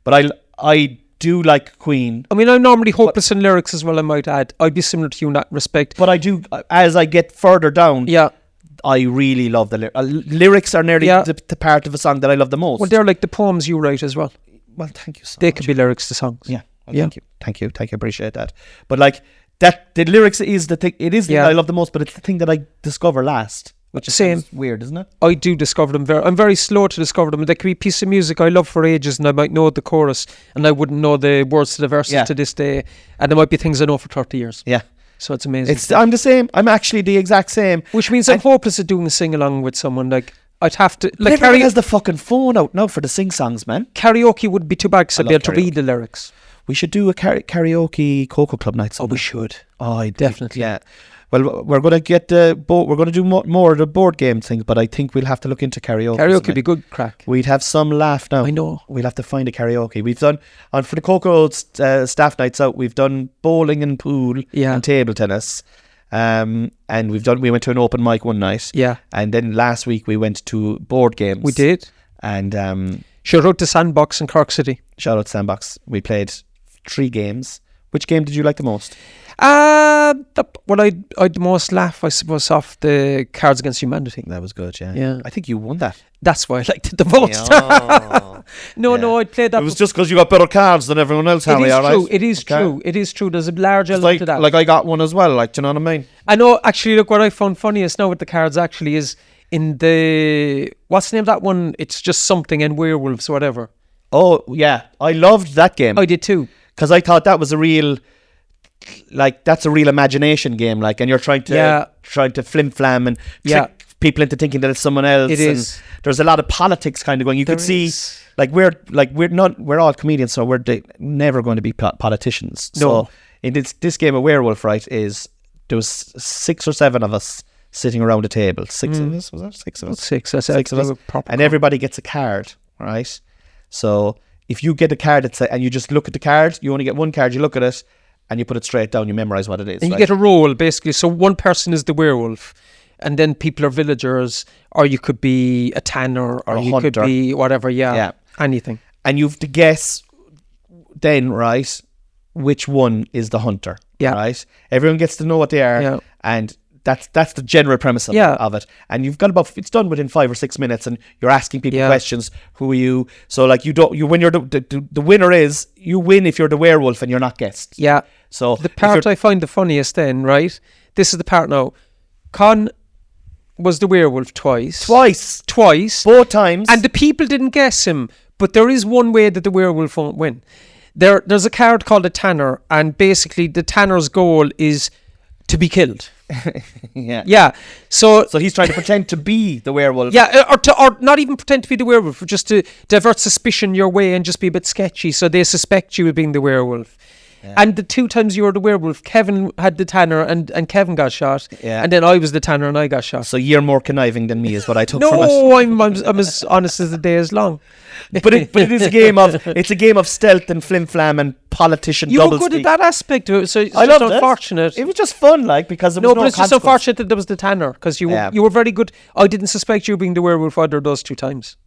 But I do like Queen. I mean, I'm normally hopeless in lyrics as well, I might add. I'd be similar to you in that respect. But I do, as I get further down... Yeah. I really love the lyrics are nearly the part of a song that I love the most. Well, they're like the poems you write as well. Well, thank you so much. They could be lyrics to songs. Yeah. Well, Thank you. Appreciate that. But like that, the lyrics is the thing. It is the thing I love the most, but it's the thing that I discover last. Which is weird, isn't it? I do discover them. I'm very slow to discover them. There could be a piece of music I love for ages, and I might know the chorus, and I wouldn't know the words to the verses to this day. And there might be things I know for 30 years. Yeah. So it's amazing. I'm the same. I'm actually the exact same. Which means I'm hopeless at doing a sing-along with someone. Like, I'd have to... Like, everyone has the fucking phone out now for the sing-songs, man. Karaoke would be too bad because I'd be able to read the lyrics. We should do a karaoke Cocoa Club night. Oh, we should. Oh, definitely. Yeah. Well, we're going to get we're going to do more of the board game things, but I think we'll have to look into karaoke. Karaoke would be good crack. We'd have some laugh now. I know. We'll have to find a karaoke. We've done, for the Cocoa staff nights out, we've done bowling and pool and table tennis. And we went to an open mic one night. Yeah. And then last week we went to board games. We did. And shout out to Sandbox in Cork City. Shout out to Sandbox. We played 3 games. Which game did you like the most? What I'd the most laugh, I suppose, off the Cards Against Humanity. That was good, yeah. Yeah. I think you won that. That's why I liked it the most. No, I'd played that. It was just because you got better cards than everyone else, Harry, all right? It is true. It is true. There's a large element to that. Like I got one as well, like, do you know what I mean? I know, actually, look, what I found funniest now with the cards actually is in the, what's the name of that one? It's just something and werewolves, whatever. Oh, yeah. I loved that game. I did too. Because I thought that was a real, like, that's a real imagination game, like, and you're trying to flim-flam and trick people into thinking that it's someone else. It is. There's a lot of politics kind of going. You could see, like, we're all comedians, so we're never going to be politicians. No. So in this game of werewolf, right, there was 6 or 7 of us sitting around a table. 6 of us, was that 6 of us? 6. That's 6 of us, and everybody gets a card, right? So if you get a card and you just look at the card, you only get one card. You look at it and you put it straight down. You memorize what it is, and you get a role basically. So one person is the werewolf, and then people are villagers, or you could be a tanner, or you hunter. could be whatever. Yeah, anything. And you have to guess then, right, which one is the hunter. Yeah, right. Everyone gets to know what they are, and that's the general premise of it. And you've got it's done within 5 or 6 minutes, and you're asking people questions. Who are you? So like when you're the winner is, you win if you're the werewolf and you're not guessed. Yeah. So the part I find the funniest then, right? This is the part now. Con was the werewolf twice. Both times. And the people didn't guess him, but there is one way that the werewolf won't win. There's a card called a tanner, and basically the tanner's goal is to be killed. Yeah. So he's trying to pretend to be the werewolf. Yeah, or not even pretend to be the werewolf, just to divert suspicion your way and just be a bit sketchy, so they suspect you of being the werewolf. Yeah. And the 2 times you were the werewolf, Kevin had the tanner and Kevin got shot. Yeah. And then I was the tanner and I got shot. So you're more conniving than me is what I took from it. No, I'm as honest as the day is long. But it is a game of stealth and flim-flam and politician doublespeak. You were good at that aspect of it, so it's just unfortunate. It was just fun, like, because there was no but it's just unfortunate that there was the tanner, because you were very good. I didn't suspect you being the werewolf either of those 2 times.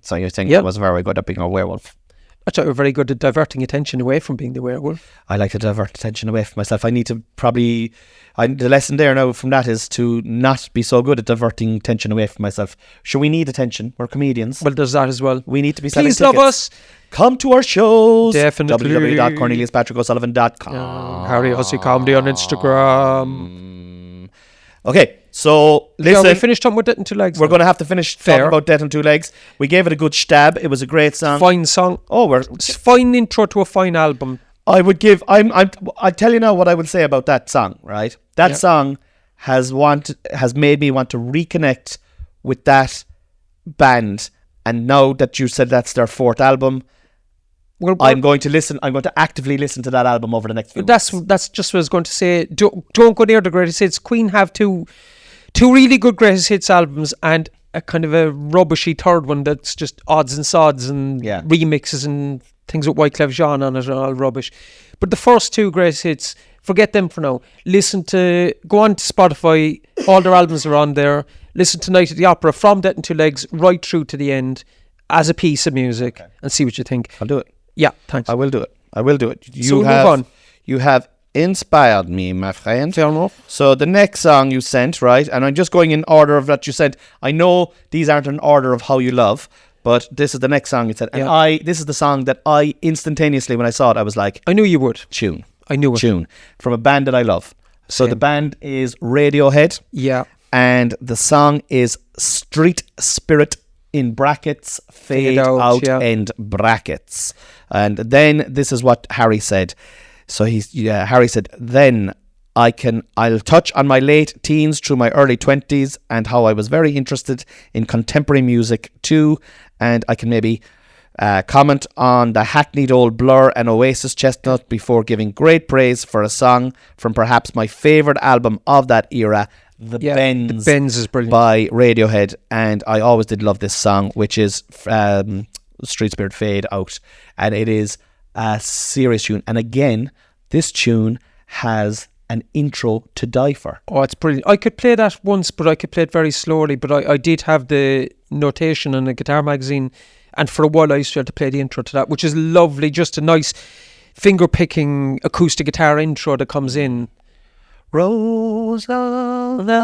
So you think I was very good at being a werewolf? I thought you were very good at diverting attention away from being the werewolf. I like to divert attention away from myself. I need to the lesson there now from that is to not be so good at diverting attention away from myself. Sure, we need attention. We're comedians. Well, there's that as well. We need to be selling tickets. Please love us. Come to our shows. Definitely. www.corneliuspatrickosullivan.com. Harry Hussey Comedy on Instagram. Okay, so listen. We finished talking about Death in Two Legs. We're going to have to finish talking about Death in Two Legs. We gave it a good stab. It was a great song. Fine song. It's fine intro to a fine album. I tell you now what I would say about that song, right? That song has made me want to reconnect with that band, and now that you said that's their 4th album, I'm going to actively listen to that album over the next few weeks. That's just what I was going to say. Don't go near the greatest hits. Queen have two really good greatest hits albums and a kind of a rubbishy 3rd one that's just odds and sods and remixes and things with Wyclef Jean on it and all rubbish. But the first 2 greatest hits, forget them for now. Go on to Spotify, all their albums are on there. Listen to Night at the Opera from Death in Two Legs right through to the end as a piece of music and see what you think. I'll do it. Yeah, thanks. I will do it. Move on. You have inspired me, my friend. Fair enough. So the next song you sent, right, and I'm just going in order of that you sent. I know these aren't in order of how you love, but this is the next song you sent. And this is the song that I instantaneously, when I saw it, I was like, I knew you would. Tune. I knew it. Tune. From a band that I love. So the band is Radiohead. Yeah. And the song is Street Spirit in brackets, fade out end brackets. And then this is what Harry said. So Harry said, then I'll touch on my late teens through my early 20s and how I was very interested in contemporary music too. And I can maybe comment on the hackneyed old Blur and Oasis chestnut before giving great praise for a song from perhaps my favourite album of that era, The Bends is brilliant, by Radiohead. And I always did love this song, which is Street Spirit Fade Out. And it is a serious tune. And again, this tune has an intro to Die For. Oh, it's brilliant. I could play that once, but I could play it very slowly. But I did have the notation in a guitar magazine, and for a while I used to have to play the intro to that, which is lovely. Just a nice finger-picking acoustic guitar intro that comes in. Rose of the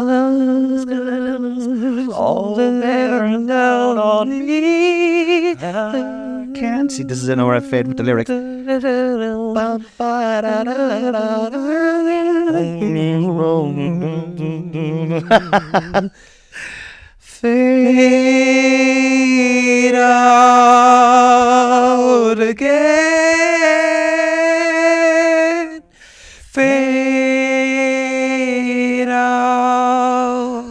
all bearing down on me. I can't see. This is an where I fade with the lyric. Fade out again. Fade out.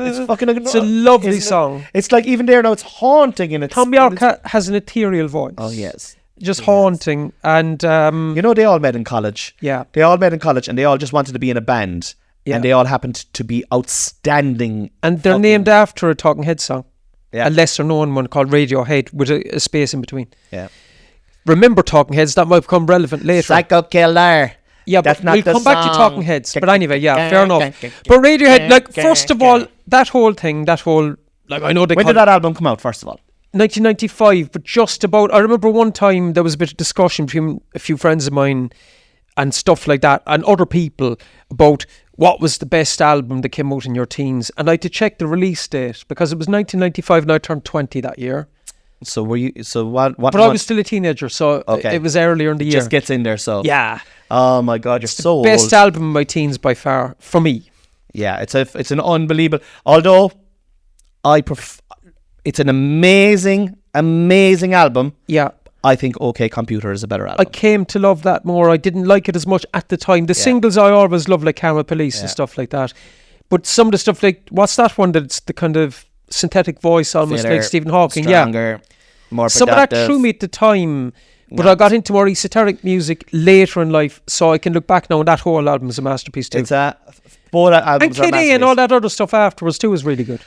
It's fucking. It's a lovely song. It's like even there now. It's haunting in its. Tom York has an ethereal voice. Oh yes. Just haunting, and you know, they all met in college. Yeah, they all met in college, and they all just wanted to be in a band. Yeah. And they all happened to be outstanding. And they're named after a Talking Heads song. Yeah. A lesser known one called Radiohead with a space in between. Yeah. Remember Talking Heads, that might become relevant later. Psycho Killer. Yeah, that's but not we'll the come song. Back to Talking Heads. But anyway, yeah, fair enough. But Radiohead, like, first of all, that whole thing, like, I know they When did that album come out, first of all? 1995, but just about. I remember one time there was a bit of discussion between a few friends of mine and stuff like that, and other people about what was the best album that came out in your teens. And I had to check the release date because it was 1995 and I turned 20 that year. So were you? So what? But I was still a teenager, so it was earlier in the year. Just gets in there, so yeah. Oh my God, you're so old. Best album of my teens by far for me. Yeah, it's an unbelievable. Although it's an amazing album. Yeah. I think OK Computer is a better album. I came to love that more. I didn't like it as much at the time. The singles I always loved, like Karma Police and stuff like that. But some of the stuff, like, what's that one that's the kind of synthetic voice almost Fitter, like Stephen Hawking? Stronger, more productive. Some of that threw me at the time. But I got into more esoteric music later in life, so I can look back now and that whole album is a masterpiece too. It's both albums and Kid A and all that other stuff afterwards too is really good.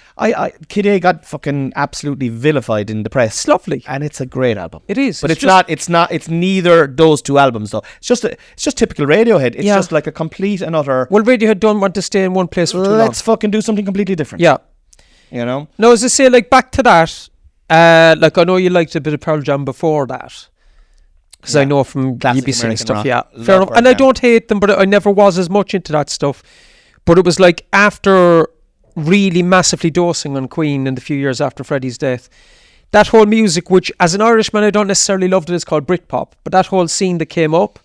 Kid A got fucking absolutely vilified in the press. It's lovely, and it's a great album. It is, but it's neither those two albums though. It's just typical Radiohead. It's just like a complete and utter. Well, Radiohead don't want to stay in one place for too long. Let's fucking do something completely different. Yeah, you know. No, as I say, like back to that. Like I know you liked a bit of Pearl Jam before that. Because I know from classic you be saying stuff, rock. Fair enough. And I don't hate them, but I never was as much into that stuff. But it was like after really massively dosing on Queen in the few years after Freddie's death, that whole music, which as an Irishman I don't necessarily loved it, is called Britpop, but that whole scene that came up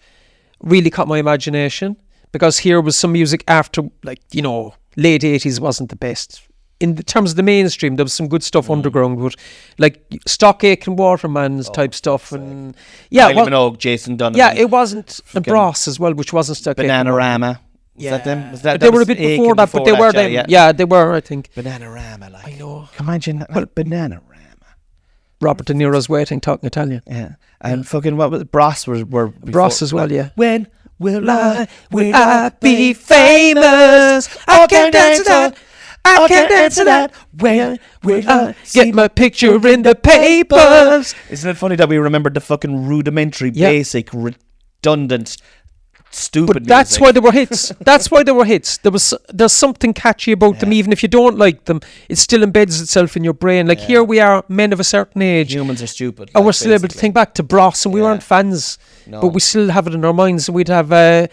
really caught my imagination, because here was some music after, like, you know, late 80s wasn't the best. In the terms of the mainstream, there was some good stuff underground, but like Stock Aitken Waterman's type stuff, and Kylie Minogue, Jason Donovan. Yeah, it wasn't the Brass as well, which wasn't Stock Aitken. Bananarama. Yeah. Was that them? But they were a bit before that, but they were them. Yeah, they were, I think. Bananarama, like. I know. Can you imagine Bananarama? Robert De Niro's Waiting, talking Italian. Yeah. And fucking what was Brass were Brass as well, yeah. When will I be famous? I can't dance to that. I can't answer that. When will I get my picture in the papers? Isn't it funny that we remembered the fucking rudimentary, basic, redundant, stupid But that's music. why they were hits. That's why they were hits. There's something catchy about them, even if you don't like them. It still embeds itself in your brain. Like here we are, men of a certain age. Humans are stupid. And we're still able to think back to Bros, and we weren't fans. No. But we still have it in our minds. And we'd have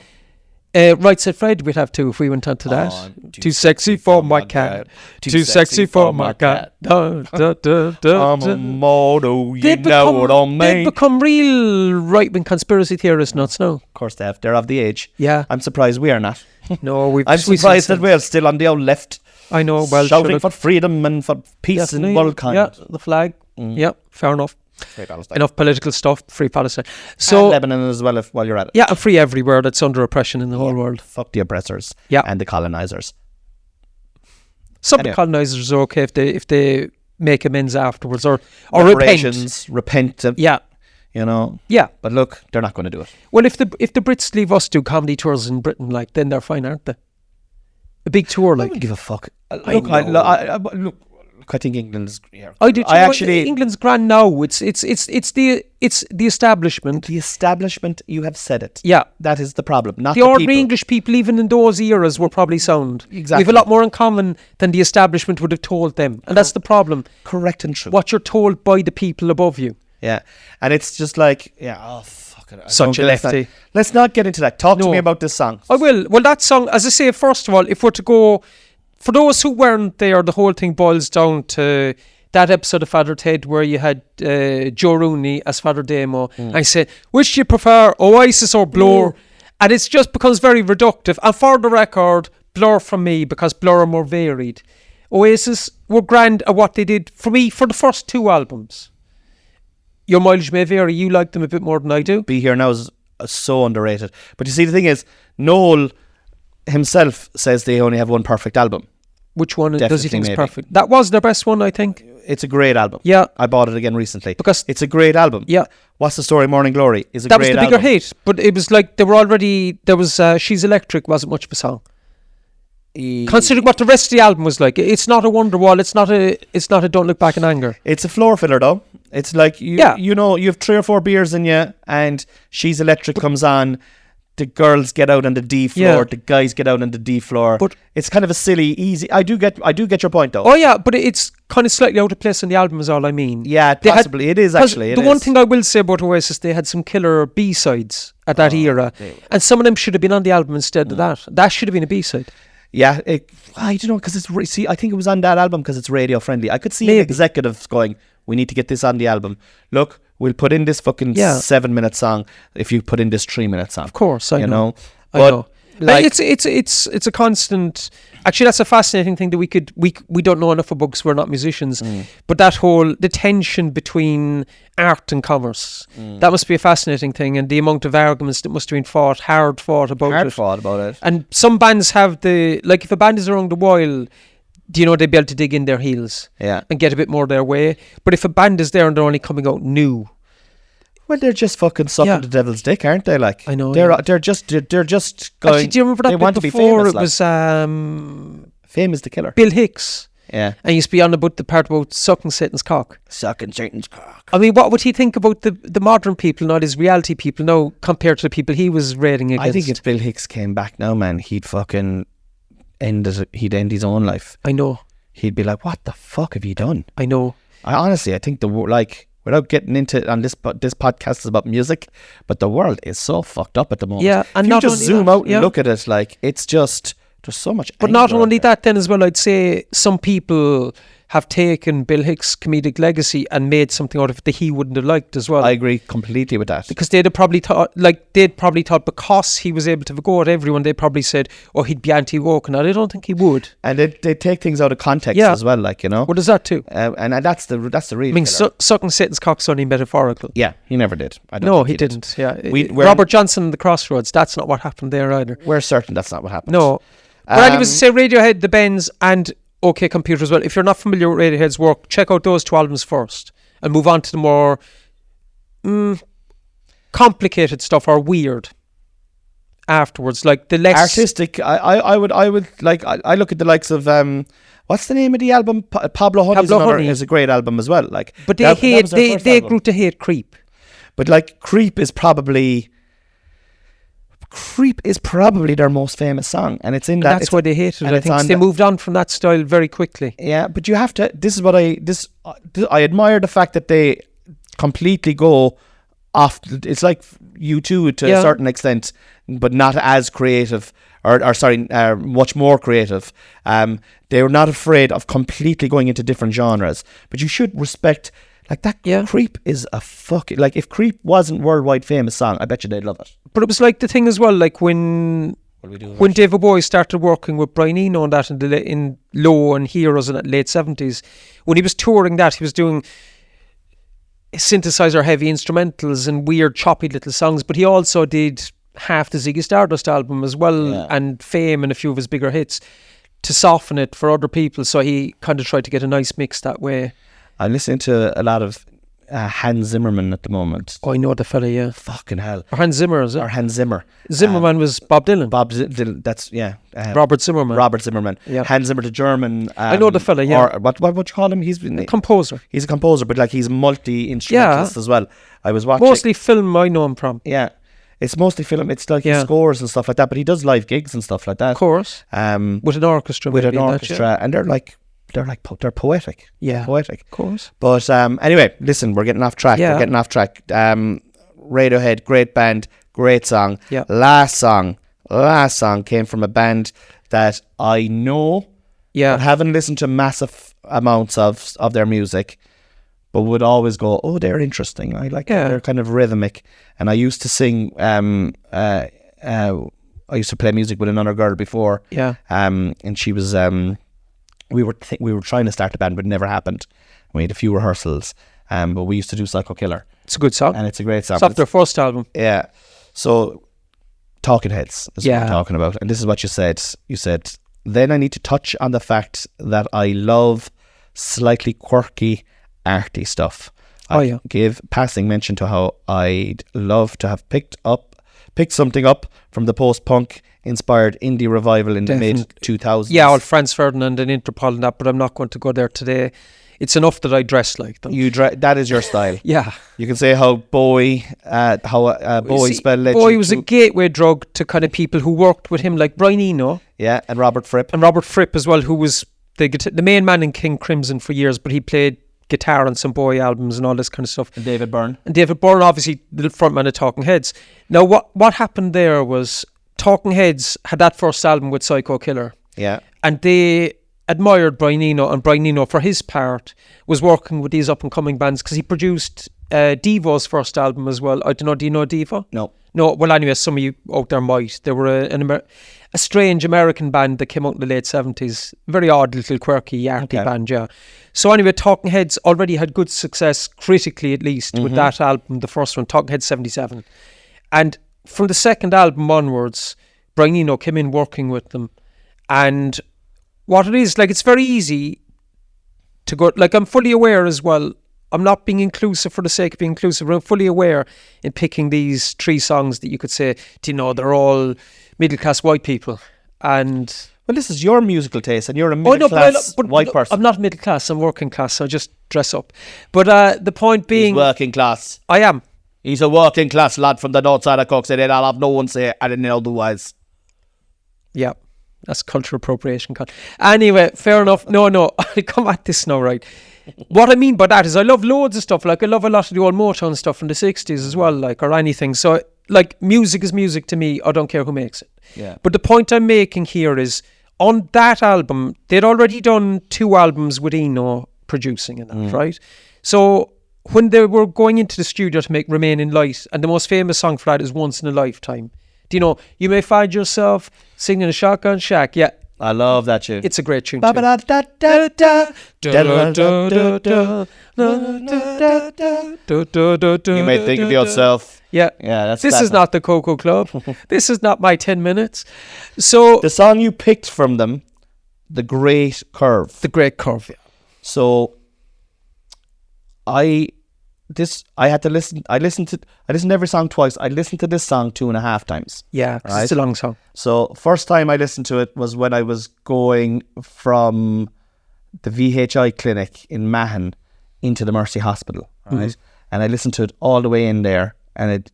Right Said Fred, we'd have to if we went on to that. Too sexy for my cat. Too sexy for my cat. I'm a model, you know what I mean. They've become real right-wing conspiracy theorists nuts now. Of course they have. They're of the age. Yeah. I'm surprised we are not. No, I'm surprised that we're still on the old left. I know, well, shouting for freedom and for peace and worldkind. Yeah, the flag. Yeah, fair enough. Free Palestine. Enough political stuff. Free Palestine. So and Lebanon as well, while you're at it. Yeah, and free everywhere that's under oppression in the whole world. Fuck the oppressors. Yeah. And the colonizers. Some of the colonizers are okay if they make amends afterwards or repent. Yeah. You know. Yeah. But look, they're not going to do it. Well, if the Brits leave us do comedy tours in Britain, like, then they're fine, aren't they? A big tour, like. I don't give a fuck. Look, I think England's. Yeah. I do. England's grand now. It's the establishment. The establishment. You have said it. Yeah, that is the problem. Not the ordinary people. English people, even in those eras, were probably sound. Exactly. We have a lot more in common than the establishment would have told them, and that's the problem. Correct and true. What you're told by the people above you. Yeah, and it's just like, fuck it. Such a lefty. Let's not get into that. Talk to me about this song. I will. Well, that song, as I say, first of all, if we're to go, for those who weren't there, the whole thing boils down to that episode of Father Ted where you had Joe Rooney as Father Damo. I said, which do you prefer, Oasis or Blur? And it just becomes very reductive. And for the record, Blur from me, because Blur are more varied. Oasis were grand at what they did for me for the first 2 albums. Your mileage may vary. You like them a bit more than I do. Be Here Now is so underrated. But you see, the thing is, Noel himself says they only have one perfect album. Which one does he think is perfect? That was their best one, I think. It's a great album. Yeah. I bought it again recently. Because it's a great album. Yeah. What's the Story, Morning Glory is a great album. That was the bigger hit. But it was like they were already... There was She's Electric wasn't much of a song. Considering what the rest of the album was like, it's not a Wonderwall. It's not a Don't Look Back in Anger. It's a floor filler though. It's like you know, you have 3 or 4 beers in you, and She's Electric comes on. The girls get out on the D floor. The guys get out on the D floor. But it's kind of a silly, easy. I do get your point though. Oh yeah, but it's kind of slightly out of place on the album is all I mean. Yeah, possibly it is actually. The one thing I will say about Oasis, they had some killer B-sides at that era, and some of them should have been on the album instead of that. That should have been a B-side. Yeah, I don't know, because I think it was on that album because it's radio friendly. I could see executives going, we need to get this on the album. Look, we'll put in this fucking 7-minute song if you put in this 3-minute song. Of course, I know. But I know. Like, it's a constant. Actually, that's a fascinating thing that we don't know enough about because we're not musicians. But that whole the tension between art and commerce, that must be a fascinating thing, and the amount of arguments that must have been hard fought about it. And some bands have if a band is around a while, they'd be able to dig in their heels and get a bit more their way. But if a band is there and they're only coming out new, well, they're just fucking sucking the devil's dick, aren't they? Like, I know. They're just going. Actually, do you remember that they want to be before? Famous, it was Fame is the Killer. Bill Hicks. Yeah. And he used to be on about the part about sucking Satan's cock. Sucking Satan's cock. I mean, what would he think about the modern people, not his reality people now, compared to the people he was raiding against? I think if Bill Hicks came back now, man, he'd fucking end his own life. I know. He'd be like, what the fuck have you done? I know. I think without getting into it on this podcast is about music, but the world is so fucked up at the moment. Yeah, and if not you just zoom out and look at it, like, it's just, there's so much. But not only that, then as well, I'd say some people have taken Bill Hicks' comedic legacy and made something out of it that he wouldn't have liked as well. I agree completely with that. Because they'd probably thought because he was able to have a go at everyone, they probably said, oh, he'd be anti-woke, and I don't think he would. And they take things out of context as well, like, you know. What does that too? And that's the real. I mean, sucking Satan's cock's only metaphorical. Yeah, he never did. No, he didn't. Yeah, Robert Johnson and the Crossroads. That's not what happened there either. We're certain that's not what happened. No. But anyways, say Radiohead, The Bends, and OK Computer as well. If you're not familiar with Radiohead's work, check out those 2 albums first and move on to the more complicated stuff or weird afterwards, like the less artistic. I would like. I look at the likes of what's the name of the album? Pablo Honey is a great album as well. Like, but they grew to hate Creep. But like, Creep is probably their most famous song, and it's in that. That's why they hated it. I think they moved on from that style very quickly. Yeah, but you have to. This is what I admire the fact that they completely go off. It's like U2 to a certain extent, but not as creative, or much more creative. They were not afraid of completely going into different genres, but you should respect. Like that, Creep is a fucking... Like, if Creep wasn't worldwide famous song, I bet you they'd love it. But it was like the thing as well, like when David Bowie started working with Brian Eno and that in Low and Heroes in the late 70s, when he was touring that, he was doing synthesizer heavy instrumentals and weird choppy little songs, but he also did half the Ziggy Stardust album as well, and Fame and a few of his bigger hits to soften it for other people, so he kind of tried to get a nice mix that way. I listen to a lot of Hans Zimmerman at the moment. Oh, I know the fella, yeah. Fucking hell. Or Hans Zimmer, is it? Or Hans Zimmer. Zimmerman was Bob Dylan. Dylan, that's, yeah. Robert Zimmerman. Robert Zimmerman. Yeah. Hans Zimmer, the German. I know the fella, yeah. Or what you call him? He's a composer. He's a composer, but like he's multi-instrumentalist as well. I was watching. Mostly film I know him from. Yeah. It's mostly film. It's like he scores and stuff like that, but he does live gigs and stuff like that. Of course. With an orchestra. And they're poetic. Yeah. Poetic. Of course. But anyway, listen, we're getting off track. Yeah. We're getting off track. Radiohead, great band, great song. Yeah. Last song came from a band that I know, but haven't listened to massive amounts of their music, but would always go, oh, they're interesting. I like they're kind of rhythmic. And I used to sing. I used to play music with another girl before. Yeah. And she was. We were trying to start a band, but it never happened. We had a few rehearsals. But we used to do Psycho Killer. It's a good song. And it's a great song. It's off their first album. Yeah. So, Talking Heads is what I'm talking about. And this is what you said. You said, then I need to touch on the fact that I love slightly quirky, arty stuff. I give passing mention to how I'd love to have picked something up from the post-punk inspired indie revival in the mid-2000s. Yeah, all Franz Ferdinand and Interpol and that, but I'm not going to go there today. It's enough that I dress like them. That is your style. Yeah. You can say how Bowie spelled legend. Bowie was a gateway drug to kind of people who worked with him, like Brian Eno. Yeah, and Robert Fripp. And Robert Fripp as well, who was the main man in King Crimson for years, but he played guitar on some Bowie albums and all this kind of stuff. And David Byrne, obviously the frontman of Talking Heads. Now, what happened there was Talking Heads had that first album with Psycho Killer. Yeah. And they admired Brian Eno, and Brian Eno, for his part, was working with these up-and-coming bands because he produced Devo's first album as well. I don't know, do you know Devo? No. Well, anyway, some of you out there might. They were a strange American band that came out in the late 70s. Very odd, little quirky, arty band, yeah. So anyway, Talking Heads already had good success, critically at least, with that album, the first one, Talking Heads 77. And from the second album onwards, Brian Eno came in working with them. And what it is, like, it's very easy to go, like, I'm fully aware as well, I'm not being inclusive for the sake of being inclusive, but I'm fully aware in picking these three songs that you could say, do you know, they're all middle-class white people. And well, this is your musical taste, and you're a middle-class white person. I'm not middle-class, I'm working class, so I just dress up. But the point being... He's working class. I am. He's a working class lad from the north side of Cork, so I'll have no one say I didn't know otherwise. Yeah. That's cultural appropriation. Anyway, fair enough. No, I'll come at this now, right? What I mean by that is I love loads of stuff. Like, I love a lot of the old Motown stuff from the 60s as well, like, or anything. So, like, music is music to me. I don't care who makes it. Yeah. But the point I'm making here is, on that album, they'd already done 2 albums with Eno producing in that, right? So, when they were going into the studio to make Remain in Light, and the most famous song for that is Once in a Lifetime. Do you know, you may find yourself singing a Shotgun Shack. Yeah. I love that tune. It's a great tune too. You may think of yourself. Yeah. This is not the Cocoa Club. This is not my 10 minutes. So the song you picked from them, The Great Curve. The Great Curve, yeah. So I listened to every song twice. I listened to this song 2.5 times. Yeah, right? It's a long song. So first time I listened to it was when I was going from the VHI clinic in Mahon into the Mercy Hospital, right? And I listened to it all the way in there, and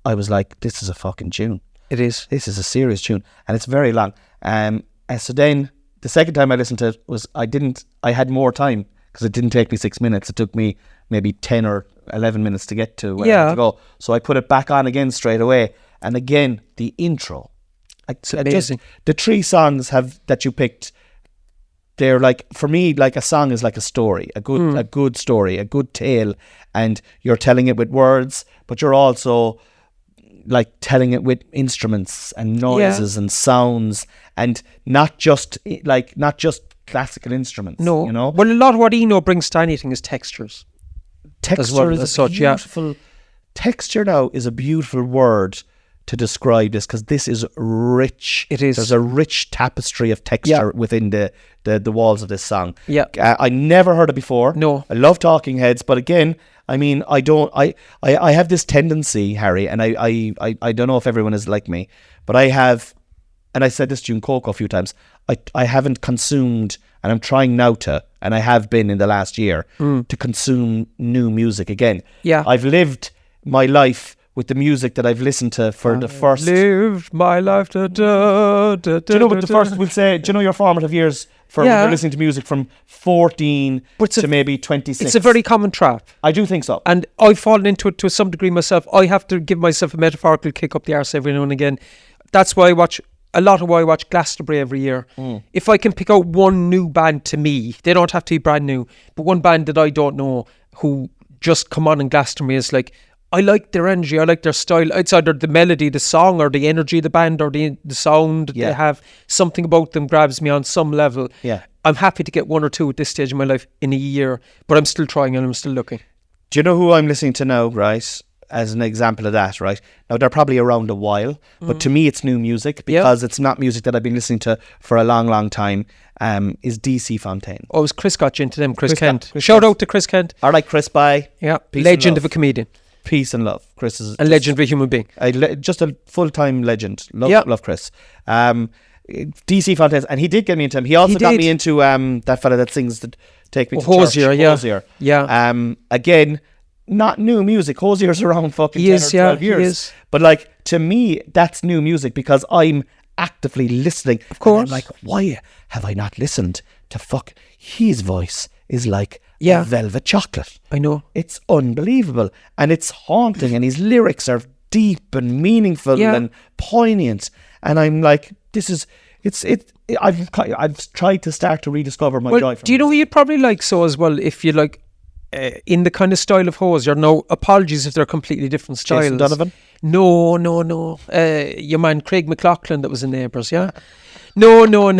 I was like, this is a fucking tune. It is. This is a serious tune, and it's very long. And so then the second time I listened to it was I had more time because it didn't take me 6 minutes. It took me maybe 10 or 11 minutes to get to where I had to go. So I put it back on again straight away. And again, the intro. It's amazing. The 3 songs that you picked, they're like, for me, like a song is like a story, a good story, a good tale. And you're telling it with words, but you're also like telling it with instruments and noises and sounds, and not just classical instruments. No. You know? Well, a lot of what Eno brings to anything is textures. Texture is a beautiful... Texture now is a beautiful word to describe this because this is rich. It is. There's a rich tapestry of texture within the walls of this song. Yeah. I never heard it before. No. I love Talking Heads, but again, I mean, I have this tendency, Harry, and I don't know if everyone is like me, but I have, and I said this to you in Coco a few times, I haven't consumed, and I'm trying now to, and I have been in the last year, to consume new music again. Yeah. I've lived my life with the music that I've listened to for the first... lived my life. Do you know what the first, we'll say, do you know your formative years for when you're listening to music from 14 to maybe 26? It's a very common trap. I do think so. And I've fallen into it to some degree myself. I have to give myself a metaphorical kick up the arse every now and again. That's why I watch Glastonbury every year. If I can pick out one new band to me, they don't have to be brand new, but one band that I don't know who just come on in Glastonbury is like, I like their energy, I like their style. It's either the melody, the song, or the energy of the band, or the sound that they have. Something about them grabs me on some level. Yeah. I'm happy to get one or two at this stage of my life in a year, but I'm still trying and I'm still looking. Do you know who I'm listening to now, right? As an example of that, right? Now, they're probably around a while, but to me, it's new music because it's not music that I've been listening to for a long, long time, is DC Fontaine. Oh, it was Chris got you into them, Chris Kent. Shout out to Chris Kent. All right, Chris, bye. Yeah, Peace legend of a comedian. Peace and love. Chris is a legend of a human being. Just a full-time legend. Love Chris. DC Fontaine, and he did get me into him. He also got me into that fella that sings the Take Me to Church. Hozier. Yeah. Again, not new music. Hozier's around fucking 10 or 12 years. He is. But like, to me, that's new music because I'm actively listening. Of course. And I'm like, why have I not listened to his voice is like velvet chocolate. I know. It's unbelievable. And it's haunting, and his lyrics are deep and meaningful and poignant. And I'm like, I've tried to start to rediscover my joy from do you know who you'd probably like so as well, if you like in the kind of style of Hozier? No, apologies if they're completely different styles. Jason Donovan? No. Your man Craig McLaughlin that was in Neighbours, yeah? No.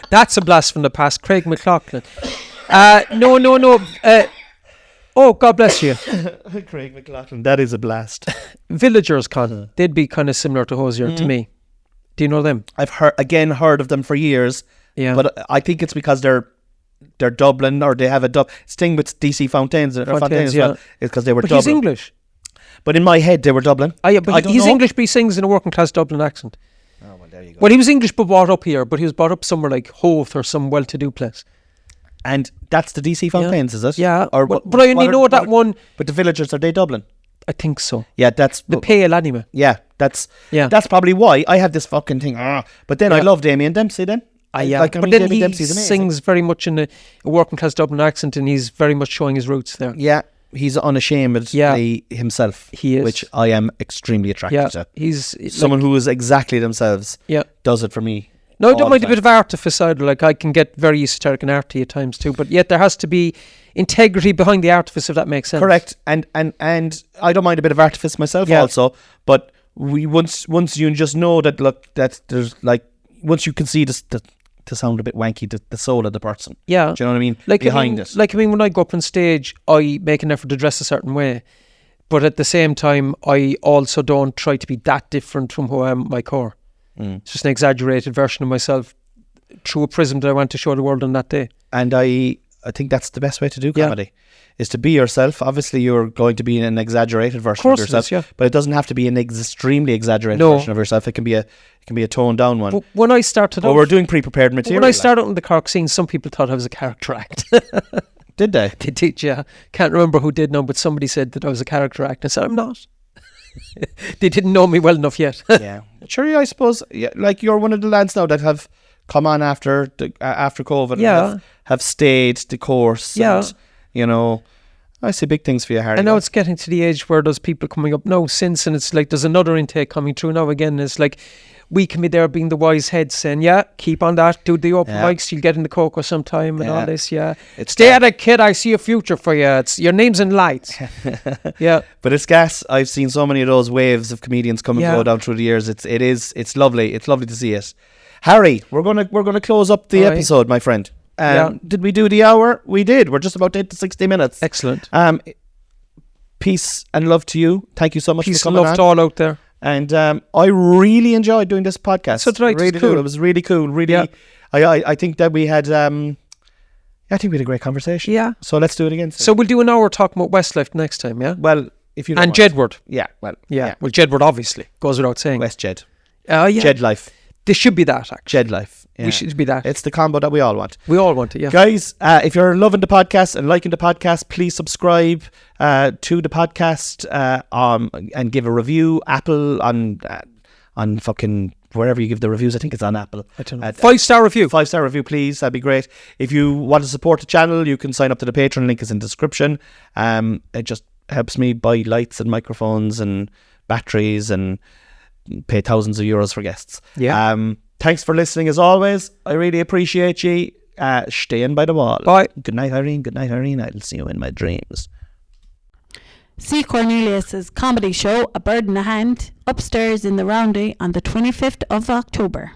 That's a blast from the past. Craig McLaughlin. No. Oh, God bless you. Craig McLaughlin. That is a blast. Villagers, Colin. They'd be kind of similar to Hozier to me. Do you know them? I've heard of them for years. Yeah. But I think it's because they're Dublin, or they have a thing with DC Fontaines as well. It's because they were Dublin. But he's English. But in my head, they were Dublin. But he's English, but he sings in a working class Dublin accent. Oh, well, there you go. Well, he was English but brought up here, but he was brought up somewhere like Howth or some well-to-do place. And that's the DC Fontaines, is it? Yeah. But I only know that one. But the Villagers, are they Dublin? I think so. Yeah, that's... The Pale anyway. Yeah, that's probably why I have this fucking thing. But then I love Damien Dempsey then. But then he sings very much in a working class Dublin accent, and he's very much showing his roots there. Yeah, he's unashamedly himself. He is. Which I am extremely attracted to. He's someone who is exactly themselves. Yeah. Does it for me. No, I don't mind a bit of artifice either. Like, I can get very esoteric and arty at times too, but yet there has to be integrity behind the artifice, if that makes sense. Correct. And I don't mind a bit of artifice myself also, but once you just know that, look, that there's like, once you can see this, to sound a bit wanky, the soul of the person. Yeah. Do you know what I mean? Behind it. Like, when I go up on stage, I make an effort to dress a certain way, but at the same time, I also don't try to be that different from who I am at my core. It's just an exaggerated version of myself through a prism that I want to show the world on that day. And I think that's the best way to do comedy, is to be yourself. Obviously, you're going to be an exaggerated version of yourself, but it doesn't have to be an extremely exaggerated version of yourself. It can be a toned down one. But when I started we're doing pre-prepared material. When I started out in the Cork scene, some people thought I was a character act. Did they? They did, yeah. Can't remember who did now, but somebody said that I was a character act. I said, I'm not. They didn't know me well enough yet. Yeah, sure. I suppose, like, you're one of the lads now that have come on after COVID. And have stayed the course. Yeah, and, I see big things for you, Harry. I know it's getting to the age where there's people coming up now since, and it's like there's another intake coming through now again. It's like we can be there being the wise head saying, keep on that, do the open mics, you'll get in the Coco sometime and all this, Stay at it, kid, I see a future for you. Your name's in lights. But it's gas. I've seen so many of those waves of comedians come and go down through the years. It's lovely. It's lovely to see it. Harry, we're gonna close up the episode, my friend. Did we do the hour? We did. We're just about to hit the 60 minutes. Excellent. Peace and love to you. Thank you so much for coming on. Peace and love to all out there. And I really enjoyed doing this podcast. So did I. Really cool. It was really cool. Really, Yeah. I think that we had. I think we had a great conversation. Yeah. So let's do it again. So we'll do an hour talking about Westlife next time, yeah? Well, if you don't And want. Jedward. Yeah. Well. Yeah. Well, Jedward obviously goes without saying. West Jed. Yeah. Jed life. This should be that, actually. Jed life. Yeah. We should be that. It's the combo that we all want. We all want it, yeah. Guys, if you're loving the podcast and liking the podcast, please subscribe to the podcast and give a review. Apple on fucking wherever you give the reviews. I think it's on Apple. I don't know. 5-star review. 5-star review, please. That'd be great. If you want to support the channel, you can sign up to the Patreon. Link is in the description. It just helps me buy lights and microphones and batteries and pay thousands of euros for guests. Yeah. Thanks for listening as always. I really appreciate you. Staying by the wall. Bye. Good night, Irene. Good night, Irene. I'll see you in my dreams. See Cornelius's comedy show, A Bird in the Hand, upstairs in the Roundy on the 25th of October.